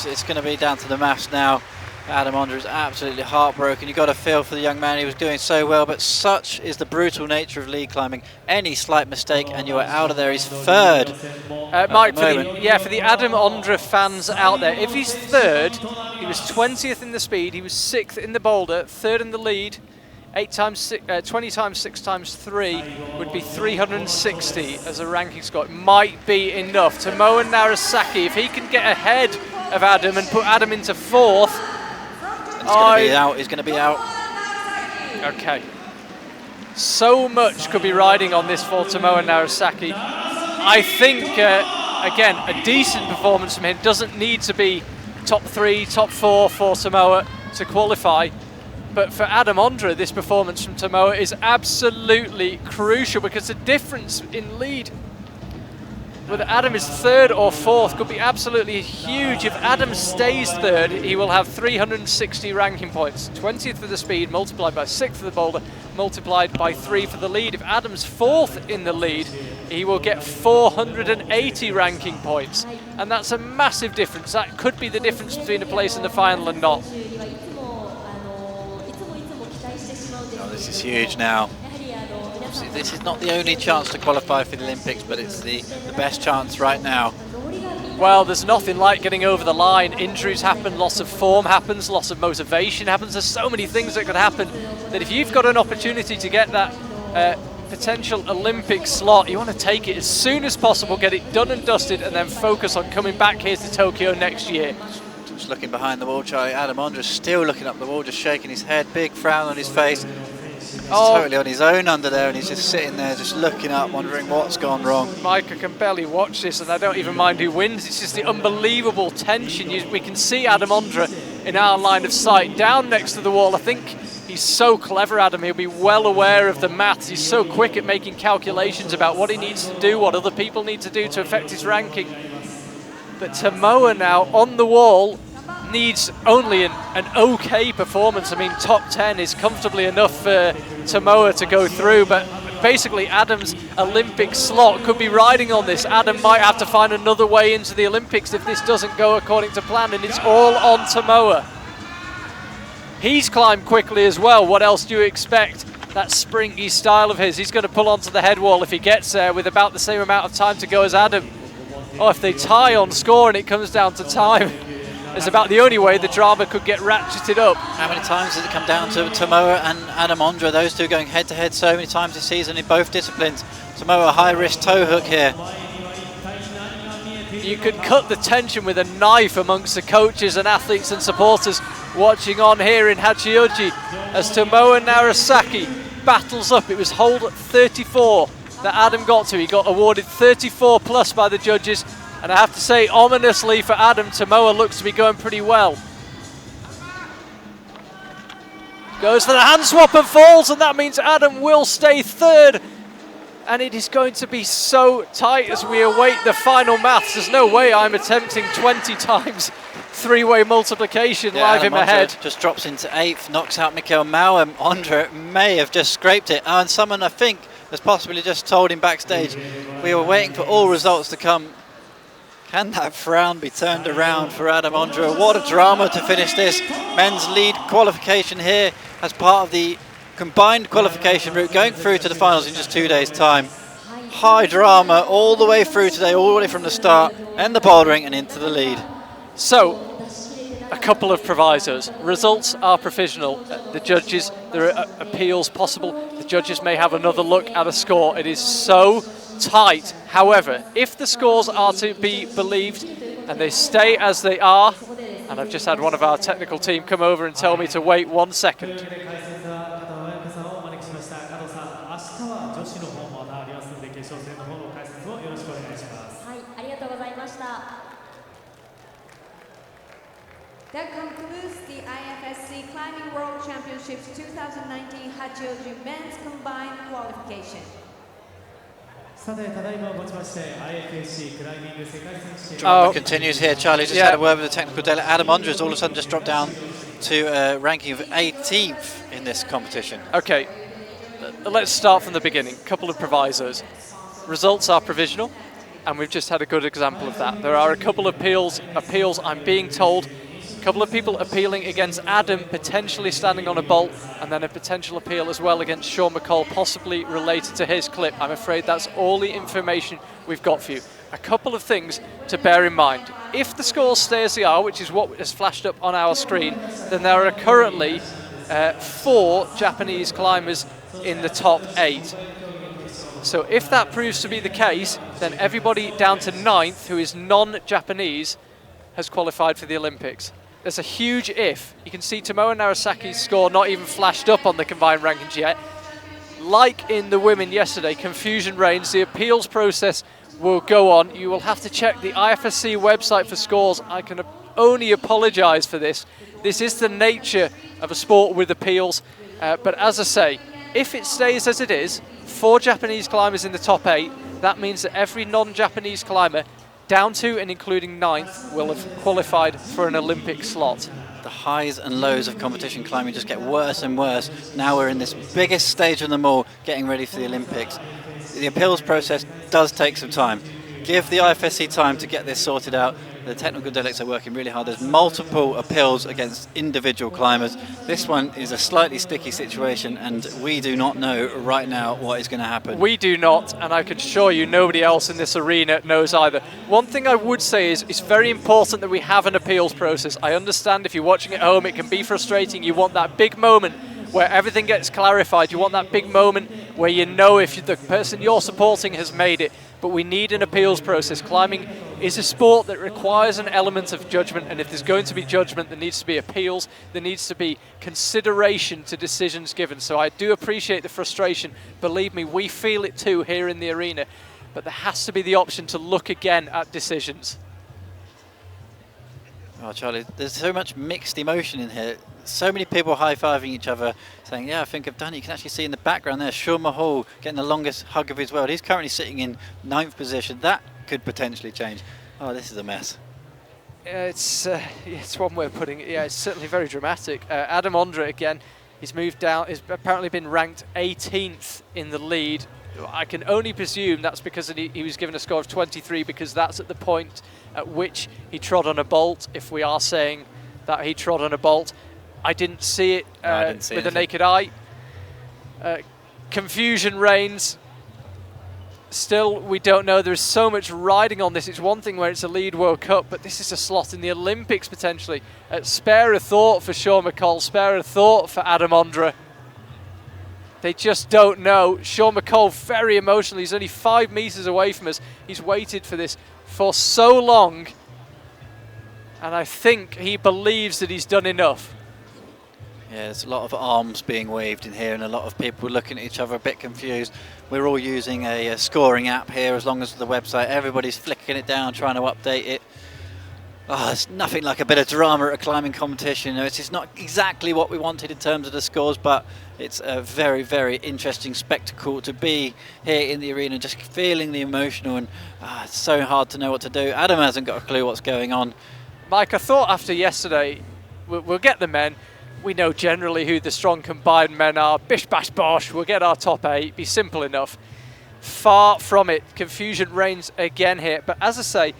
It's going to be down to the maths now. Adam Ondra is absolutely heartbroken. You've got to feel for the young man. He was doing so well, but such is the brutal nature of lead climbing. Any slight mistake and you are out of there. He's 3rd. Mike, for the Adam Ondra fans out there, if he's 3rd, he was 20th in the speed, he was 6th in the boulder, 3rd in the lead. 20 times 6 times 3 would be 360 as a ranking score. It might be enough. Tomoa Nara Sake, if he can get ahead of Adam and put Adam into 4th, he's going to be out. Okay. So much could be riding on this for Tomoa Nara Sake. I think, again, a decent performance from him. Doesn't need to be top 3, top 4 for Tomoa to qualify. But for Adam Ondra, this performance from Tomoa is absolutely crucial, because the difference in lead, whether Adam is third or fourth, could be absolutely huge. If Adam stays third, he will have 360 ranking points. 20th for the speed, multiplied by 6 for the boulder, multiplied by 3 for the lead. If Adam's fourth in the lead, he will get 480 ranking points. And that's a massive difference. That could be the difference between a place in the final and not. Oh, this is huge now. Obviously, this is not the only chance to qualify for the Olympics, but it's the best chance right now. Well, there's nothing like getting over the line. Injuries happen, loss of form happens, loss of motivation happens. There's so many things that could happen that if you've got an opportunity to get that potential Olympic slot, you want to take it as soon as possible, get it done and dusted, and then focus on coming back here to Tokyo next year. Just looking behind the wall, Charlie. Adam Ondra still looking up the wall, just shaking his head, big frown on his face. He's totally on his own under there, and he's just sitting there, just looking up, wondering what's gone wrong. Mike, I can barely watch this, and I don't even mind who wins. It's just the unbelievable tension. We can see Adam Ondra in our line of sight, down next to the wall. I think he's so clever, Adam. He'll be well aware of the maths. He's so quick at making calculations about what he needs to do, what other people need to do to affect his ranking. But Tomoa now on the wall needs only an okay performance. I mean, top 10 is comfortably enough for Tomoa to go through, but basically Adam's Olympic slot could be riding on this. Adam might have to find another way into the Olympics if this doesn't go according to plan, and it's all on Tomoa. He's climbed quickly as well. What else do you expect? That springy style of his. He's going to pull onto the head wall if he gets there with about the same amount of time to go as Adam. Oh, if they tie on score and it comes down to time, it's about the only way the drama could get ratcheted up. How many times has it come down to Tomoa and Adam Ondra, those two going head to head so many times this season in both disciplines? Tomoa, high risk toe hook here. You could cut the tension with a knife amongst the coaches and athletes and supporters watching on here in Hachioji as Tomoa Nara Sake battles up. It was hold 34 that Adam got to. He got awarded 34 plus by the judges. And I have to say, ominously for Adam, Tomoa looks to be going pretty well. Goes for the hand swap and falls, and that means Adam will stay third. And it is going to be so tight as we await the final maths. There's no way I'm attempting 20 times three-way multiplication live in my head. Just drops into 8th, knocks out Mikael Marwan. Ondra may have just scraped it. And someone, I think, has possibly just told him backstage, we were waiting for all results to come. Can that frown be turned around for Adam Ondra? What a drama to finish this men's lead qualification here as part of the combined qualification route, going through to the finals in just 2 days' time. High drama all the way through today, all the way from the start, and the bouldering and into the lead. So, a couple of provisos. Results are provisional. The judges, there are appeals possible. The judges may have another look at a score. It is so tight. However, if the scores are to be believed and they stay as they are, and I've just had one of our technical team come over and tell me to wait 1 second. That concludes the IFSC Climbing World Championships 2019 Hachioji Men's Combined Qualification. Drama continues here, Charlie. Just had a word with the technical delegate. Adam Ondra has all of a sudden just dropped down to a ranking of 18th in this competition. Okay, let's start from the beginning. Couple of provisos. Results are provisional, and we've just had a good example of that. There are a couple of appeals I'm being told. A couple of people appealing against Adam potentially standing on a bolt, and then a potential appeal as well against Sean McCall, possibly related to his clip. I'm afraid that's all the information we've got for you. A couple of things to bear in mind. If the scores stay as they are, which is what has flashed up on our screen, then there are currently 4 Japanese climbers in the top 8. So if that proves to be the case, then everybody down to 9th who is non-Japanese has qualified for the Olympics. There's a huge if. You can see Tomoa Nara Sake's score not even flashed up on the combined rankings yet. Like in the women yesterday, confusion reigns. The appeals process will go on. You will have to check the IFSC website for scores. I can only apologise for this. This is the nature of a sport with appeals. But as I say, if it stays as it is, 4 Japanese climbers in the top 8, that means that every non-Japanese climber, down to and including 9th, will have qualified for an Olympic slot. The highs and lows of competition climbing just get worse and worse. Now we're in this biggest stage of them all, getting ready for the Olympics. The appeals process does take some time. Give the IFSC time to get this sorted out. The technical delegates are working really hard. There's multiple appeals against individual climbers. This one is a slightly sticky situation, and we do not know right now what is going to happen. We do not, and I can assure you nobody else in this arena knows either. One thing I would say is it's very important that we have an appeals process. I understand if you're watching at home it can be frustrating. You want that big moment where everything gets clarified. You want that big moment where you know if the person you're supporting has made it. But we need an appeals process. Climbing is a sport that requires an element of judgment, and if there's going to be judgment, there needs to be appeals, there needs to be consideration to decisions given. So I do appreciate the frustration. Believe me, we feel it too here in the arena, but there has to be the option to look again at decisions. Oh, Charlie, there's so much mixed emotion in here. So many people high-fiving each other, saying, yeah, I think I've done it. You can actually see in the background there, Sean Mahal getting the longest hug of his world. He's currently sitting in 9th position. That could potentially change. Oh, this is a mess. It's one way of putting it. Yeah, it's certainly very dramatic. Adam Ondra, again, he's moved down. He's apparently been ranked 18th in the lead. I can only presume that's because he was given a score of 23, because that's at the point at which he trod on a bolt, if we are saying that he trod on a bolt. I didn't see it with the naked eye. Confusion reigns. Still, we don't know. There's so much riding on this. It's one thing where it's a lead World Cup, but this is a slot in the Olympics potentially. Spare a thought for Sean McCall, spare a thought for Adam Ondra. They just don't know. Sean McCall, very emotional. He's only 5 meters away from us. He's waited for this for so long, and I think he believes that he's done enough. Yeah, there's a lot of arms being waved in here and a lot of people looking at each other a bit confused. We're all using a scoring app here as long as the website. Everybody's flicking it down, trying to update it. Oh, it's nothing like a bit of drama at a climbing competition. It's not exactly what we wanted in terms of the scores, but it's a very, very interesting spectacle to be here in the arena, just feeling the emotional, and it's so hard to know what to do. Adam hasn't got a clue what's going on. Mike, I thought after yesterday, we'll get the men. We know generally who the strong combined men are. Bish, bash, bosh. We'll get our top 8. Be simple enough. Far from it. Confusion reigns again here. But as I say,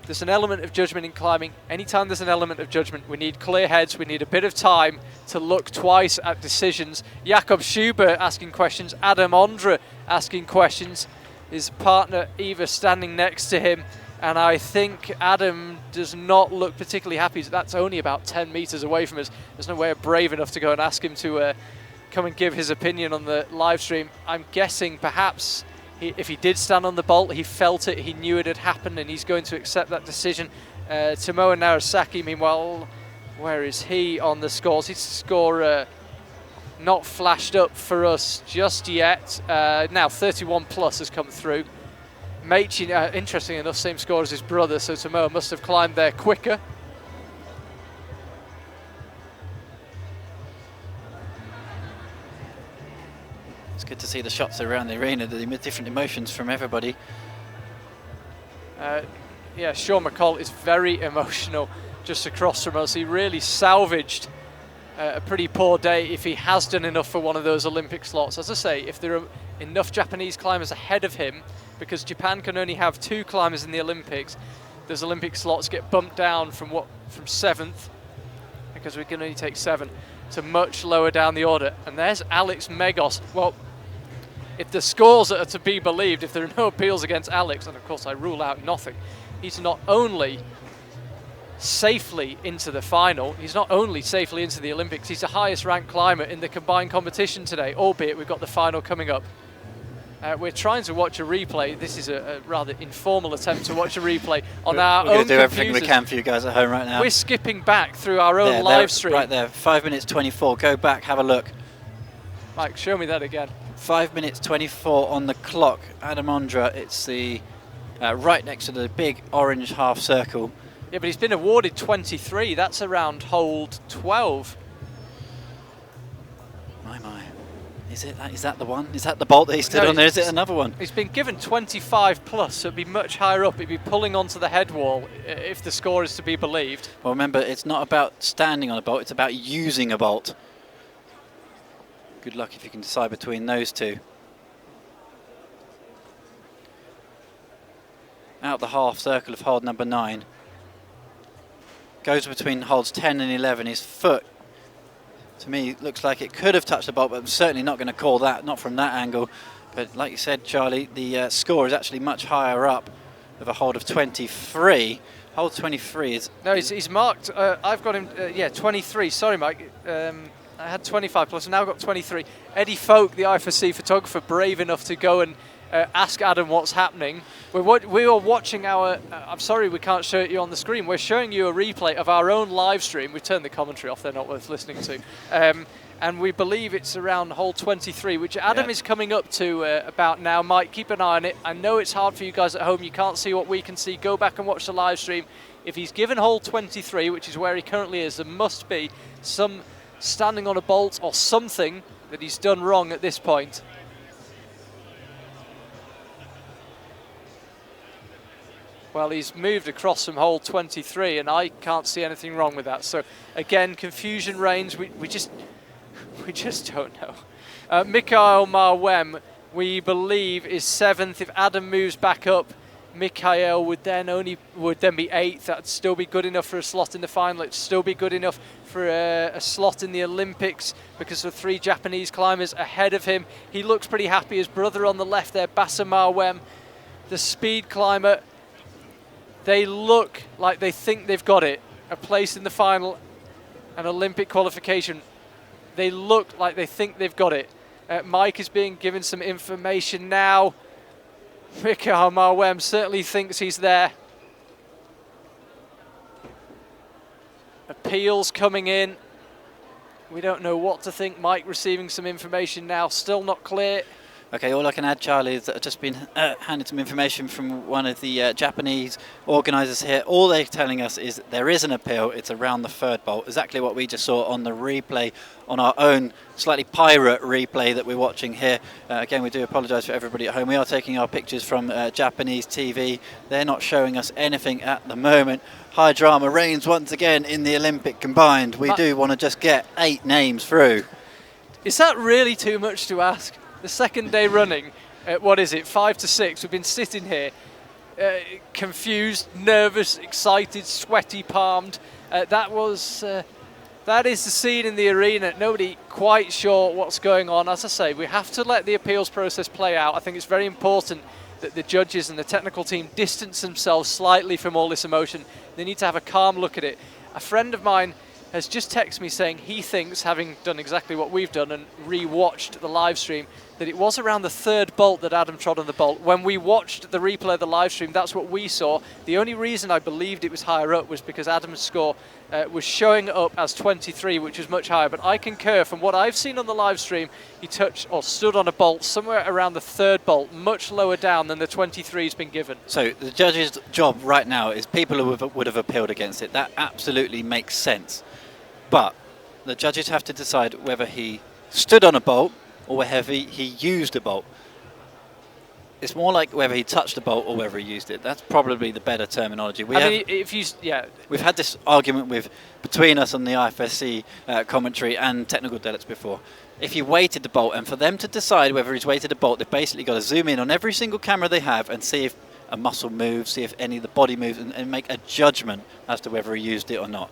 there's an element of judgment in climbing. Anytime there's an element of judgment, we need clear heads. We need a bit of time to look twice at decisions. Jakob Schubert asking questions. Adam Ondra asking questions. His partner Eva standing next to him. And I think Adam does not look particularly happy. That's only about 10 meters away from us. There's no way we're brave enough to go and ask him to come and give his opinion on the live stream. I'm guessing perhaps if he did stand on the bolt, he felt it, he knew it had happened, and he's going to accept that decision. Tomoe Nara Sake, meanwhile, where is he on the scores? His score not flashed up for us just yet. Now 31 plus has come through. Meichi, interesting enough, same score as his brother, so Tomoe must have climbed there quicker. It's good to see the shots around the arena, the different emotions from everybody. Yeah, Sean McCall is very emotional just across from us. He really salvaged a pretty poor day if he has done enough for one of those Olympic slots. As I say, if there are enough Japanese climbers ahead of him, because Japan can only have 2 climbers in the Olympics, those Olympic slots get bumped down from 7th, because we can only take 7, to much lower down the order. And there's Alex Megos. Well, if the scores are to be believed, if there are no appeals against Alex, and of course I rule out nothing, he's not only safely into the final, he's not only safely into the Olympics, he's the highest ranked climber in the combined competition today, albeit we've got the final coming up. We're trying to watch a replay. This is a rather informal attempt to watch a replay on our own computers. We're going to do everything we can for you guys at home right now. We're skipping back through our own live stream. Right there, 5 minutes 24. Go back, have a look. Mike, show me that again. 5 minutes 24 on the clock. Adam Ondra, it's the right next to the big orange half circle. Yeah, but he's been awarded 23. That's around hold 12. My. Is that the one? Is that the bolt that he stood on there? Is it another one? He's been given 25 plus, so it'd be much higher up. It'd be pulling onto the head wall if the score is to be believed. Well, remember, it's not about standing on a bolt, it's about using a bolt. Good luck if you can decide between those two. Out the half circle of hold number 9. Goes between holds 10 and 11. His foot, to me, looks like it could have touched the bolt, but I'm certainly not going to call that, not from that angle. But like you said, Charlie, the score is actually much higher up of a hold of 23. Hold 23 is... No, he's marked, I've got him, 23. Sorry, Mike. I had 25 plus, and now I've got 23. Eddie Folk, the IFSC photographer, brave enough to go and ask Adam what's happening. We were watching our, I'm sorry we can't show it you on the screen, we're showing you a replay of our own live stream. We've turned the commentary off, they're not worth listening to. And we believe it's around hole 23, which Adam is coming up to about now. Mike, keep an eye on it. I know it's hard for you guys at home, you can't see what we can see. Go back and watch the live stream. If he's given hole 23, which is where he currently is, there must be some standing on a bolt or something that he's done wrong at this point. Well, he's moved across from hole 23, and I can't see anything wrong with that. So, again, confusion reigns. We just don't know. Mikael Marwan, we believe, is 7th. If Adam moves back up, Mikael would then be 8th. That'd still be good enough for a slot in the final. It'd still be good enough for a slot in the Olympics because of 3 Japanese climbers ahead of him. He looks pretty happy. His brother on the left there, Basa Marwan, the speed climber. They look like they think they've got it. A place in the final, an Olympic qualification. They look like they think they've got it. Mike is being given some information now. Mikael Marwan certainly thinks he's there. Appeals coming in. We don't know what to think. Mike receiving some information now. Still not clear. Okay, all I can add, Charlie, is that I've just been handed some information from one of the Japanese organisers here. All they're telling us is that there is an appeal. It's around the 3rd bolt, exactly what we just saw on the replay, on our own slightly pirate replay that we're watching here. Again, we do apologise for everybody at home. We are taking our pictures from Japanese TV. They're not showing us anything at the moment. High drama reigns once again in the Olympic combined. We do want to just get 8 names through. Is that really too much to ask? The second day running, 5 to 6, we've been sitting here confused, nervous, excited, sweaty palmed. That is the scene in the arena. Nobody quite sure what's going on. As I say, we have to let the appeals process play out. I think it's very important that the judges and the technical team distance themselves slightly from all this emotion. They need to have a calm look at it. A friend of mine has just texted me saying he thinks, having done exactly what we've done and re-watched the live stream, that it was around the 3rd bolt that Adam trod on the bolt. When we watched the replay of the live stream, that's what we saw. The only reason I believed it was higher up was because Adam's score was showing up as 23, which was much higher. But I concur, from what I've seen on the live stream, he touched or stood on a bolt somewhere around the 3rd bolt, much lower down than the 23's been given. So the judge's job right now is people who would have appealed against it. That absolutely makes sense. But the judges have to decide whether he stood on a bolt or whether he used a bolt. It's more like whether he touched a bolt or whether he used it. That's probably the better terminology. We've had this argument between us on the IFSC commentary and technical delegates before. If he weighted the bolt, and for them to decide whether he's weighted a bolt, they've basically got to zoom in on every single camera they have and see if a muscle moves, see if any of the body moves, and make a judgment as to whether he used it or not.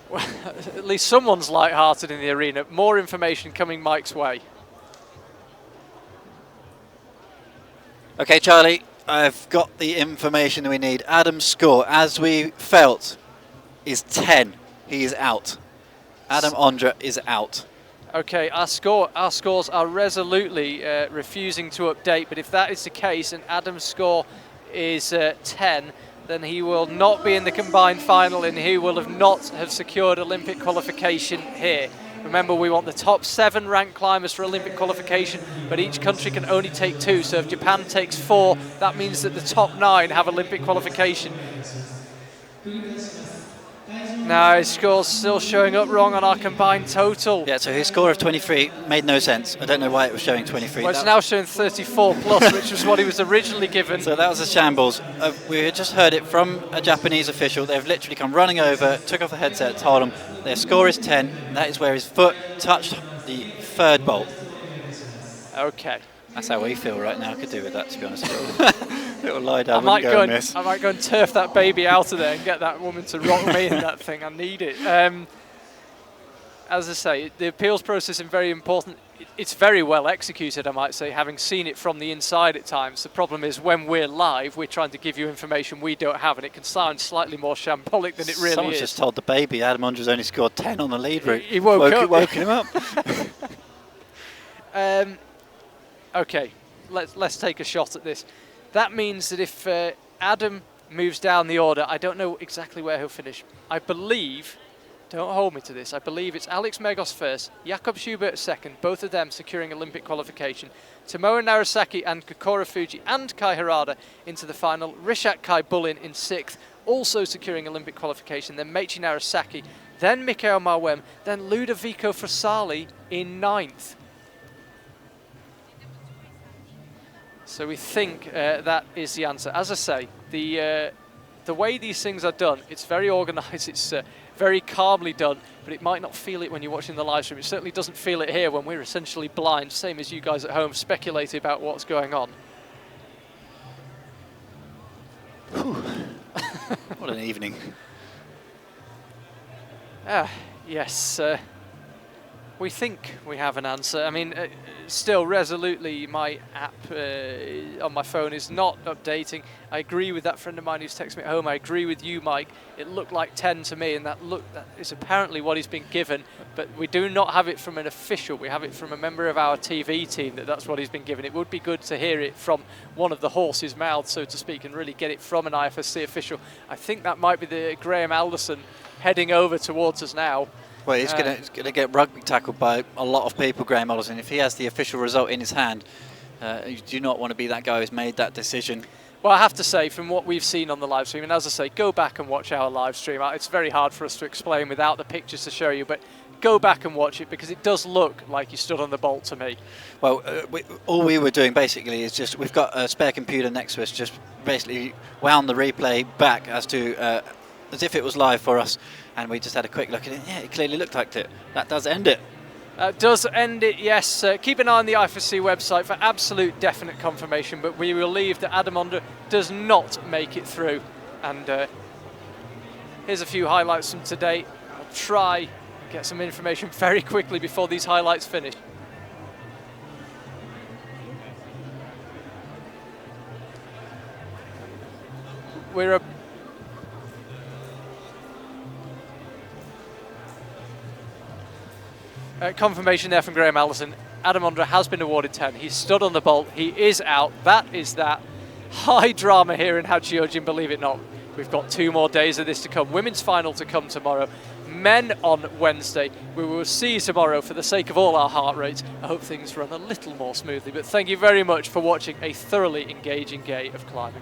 Well, at least someone's light-hearted in the arena. More information coming Mike's way. Okay, Charlie, I've got the information that we need. Adam's score, as we felt, is 10. He is out. Adam Ondra is out. Okay, our scores are resolutely refusing to update, but if that is the case and Adam's score is 10, then he will not be in the combined final and he will not have secured Olympic qualification here. Remember, we want the top 7 ranked climbers for Olympic qualification, but each country can only take 2. So if Japan takes 4, that means that the top 9 have Olympic qualification. Now his score's still showing up wrong on our combined total. Yeah, so his score of 23 made no sense. I don't know why it was showing 23. Well, it's now showing 34 plus, which was what he was originally given. So that was a shambles. We had just heard it from a Japanese official. They've literally come running over, took off the headset, told him their score is 10. And that is where his foot touched the 3rd bolt. Okay. That's how we feel right now. I could do with that, to be honest. Little lie down. I might go and turf that baby out of there and get that woman to rock me in that thing. I need it. As I say, the appeals process is very important. It's very well executed, I might say, having seen it from the inside at times. The problem is when we're live, we're trying to give you information we don't have, and it can sound slightly more shambolic than it really Someone's is. just told the baby Adam Ondra's only scored 10 on the lead route. He woke him up. Okay, let's take a shot at this. That means that if Adam moves down the order, I don't know exactly where he'll finish. I believe, don't hold me to this, I believe it's Alex Megos first, Jakob Schubert second, both of them securing Olympic qualification. Tomoe Nara Sake and Kokoro Fuji and Kai Harada into the final. Rashad Kaibaland in 6th, also securing Olympic qualification. Then Meiichi Nara Sake, then Mikael Marwan, then Ludovico Frasali in 9th. So we think that is the answer. As I say, the way these things are done, it's very organised, it's very calmly done, but it might not feel it when you're watching the live stream. It certainly doesn't feel it here when we're essentially blind, same as you guys at home speculating about what's going on. What an evening. Yes. We think we have an answer. I mean, still resolutely, my app on my phone is not updating. I agree with that friend of mine who's texted me at home. I agree with you, Mike. It looked like 10 to me, and that is apparently what he's been given. But we do not have it from an official. We have it from a member of our TV team that's what he's been given. It would be good to hear it from one of the horse's mouths, so to speak, and really get it from an IFSC official. I think that might be the Graham Alderson heading over towards us now. Well, he's going to get rugby tackled by a lot of people, Graham Alderson. If he has the official result in his hand, you do not want to be that guy who's made that decision. Well, I have to say, from what we've seen on the live stream, and as I say, go back and watch our live stream. It's very hard for us to explain without the pictures to show you, but go back and watch it because it does look like you stood on the bolt to me. Well, all we were doing basically is just, we've got a spare computer next to us, just basically wound the replay back as if it was live for us, and we just had a quick look at it. Yeah, it clearly looked like it. That does end it. Does end it, yes. Keep an eye on the IFSC website for absolute definite confirmation, but we will leave that Adam Ondra does not make it through. And here's a few highlights from today. I'll try and get some information very quickly before these highlights finish. We're confirmation there from Graham Allison. Adam Ondra has been awarded 10. He's stood on the bolt. He is out. That is that. High drama here in Hachioji, and believe it or not, we've got 2 more days of this to come. Women's final to come tomorrow. Men on Wednesday. We will see you tomorrow for the sake of all our heart rates. I hope things run a little more smoothly. But thank you very much for watching a thoroughly engaging day of climbing.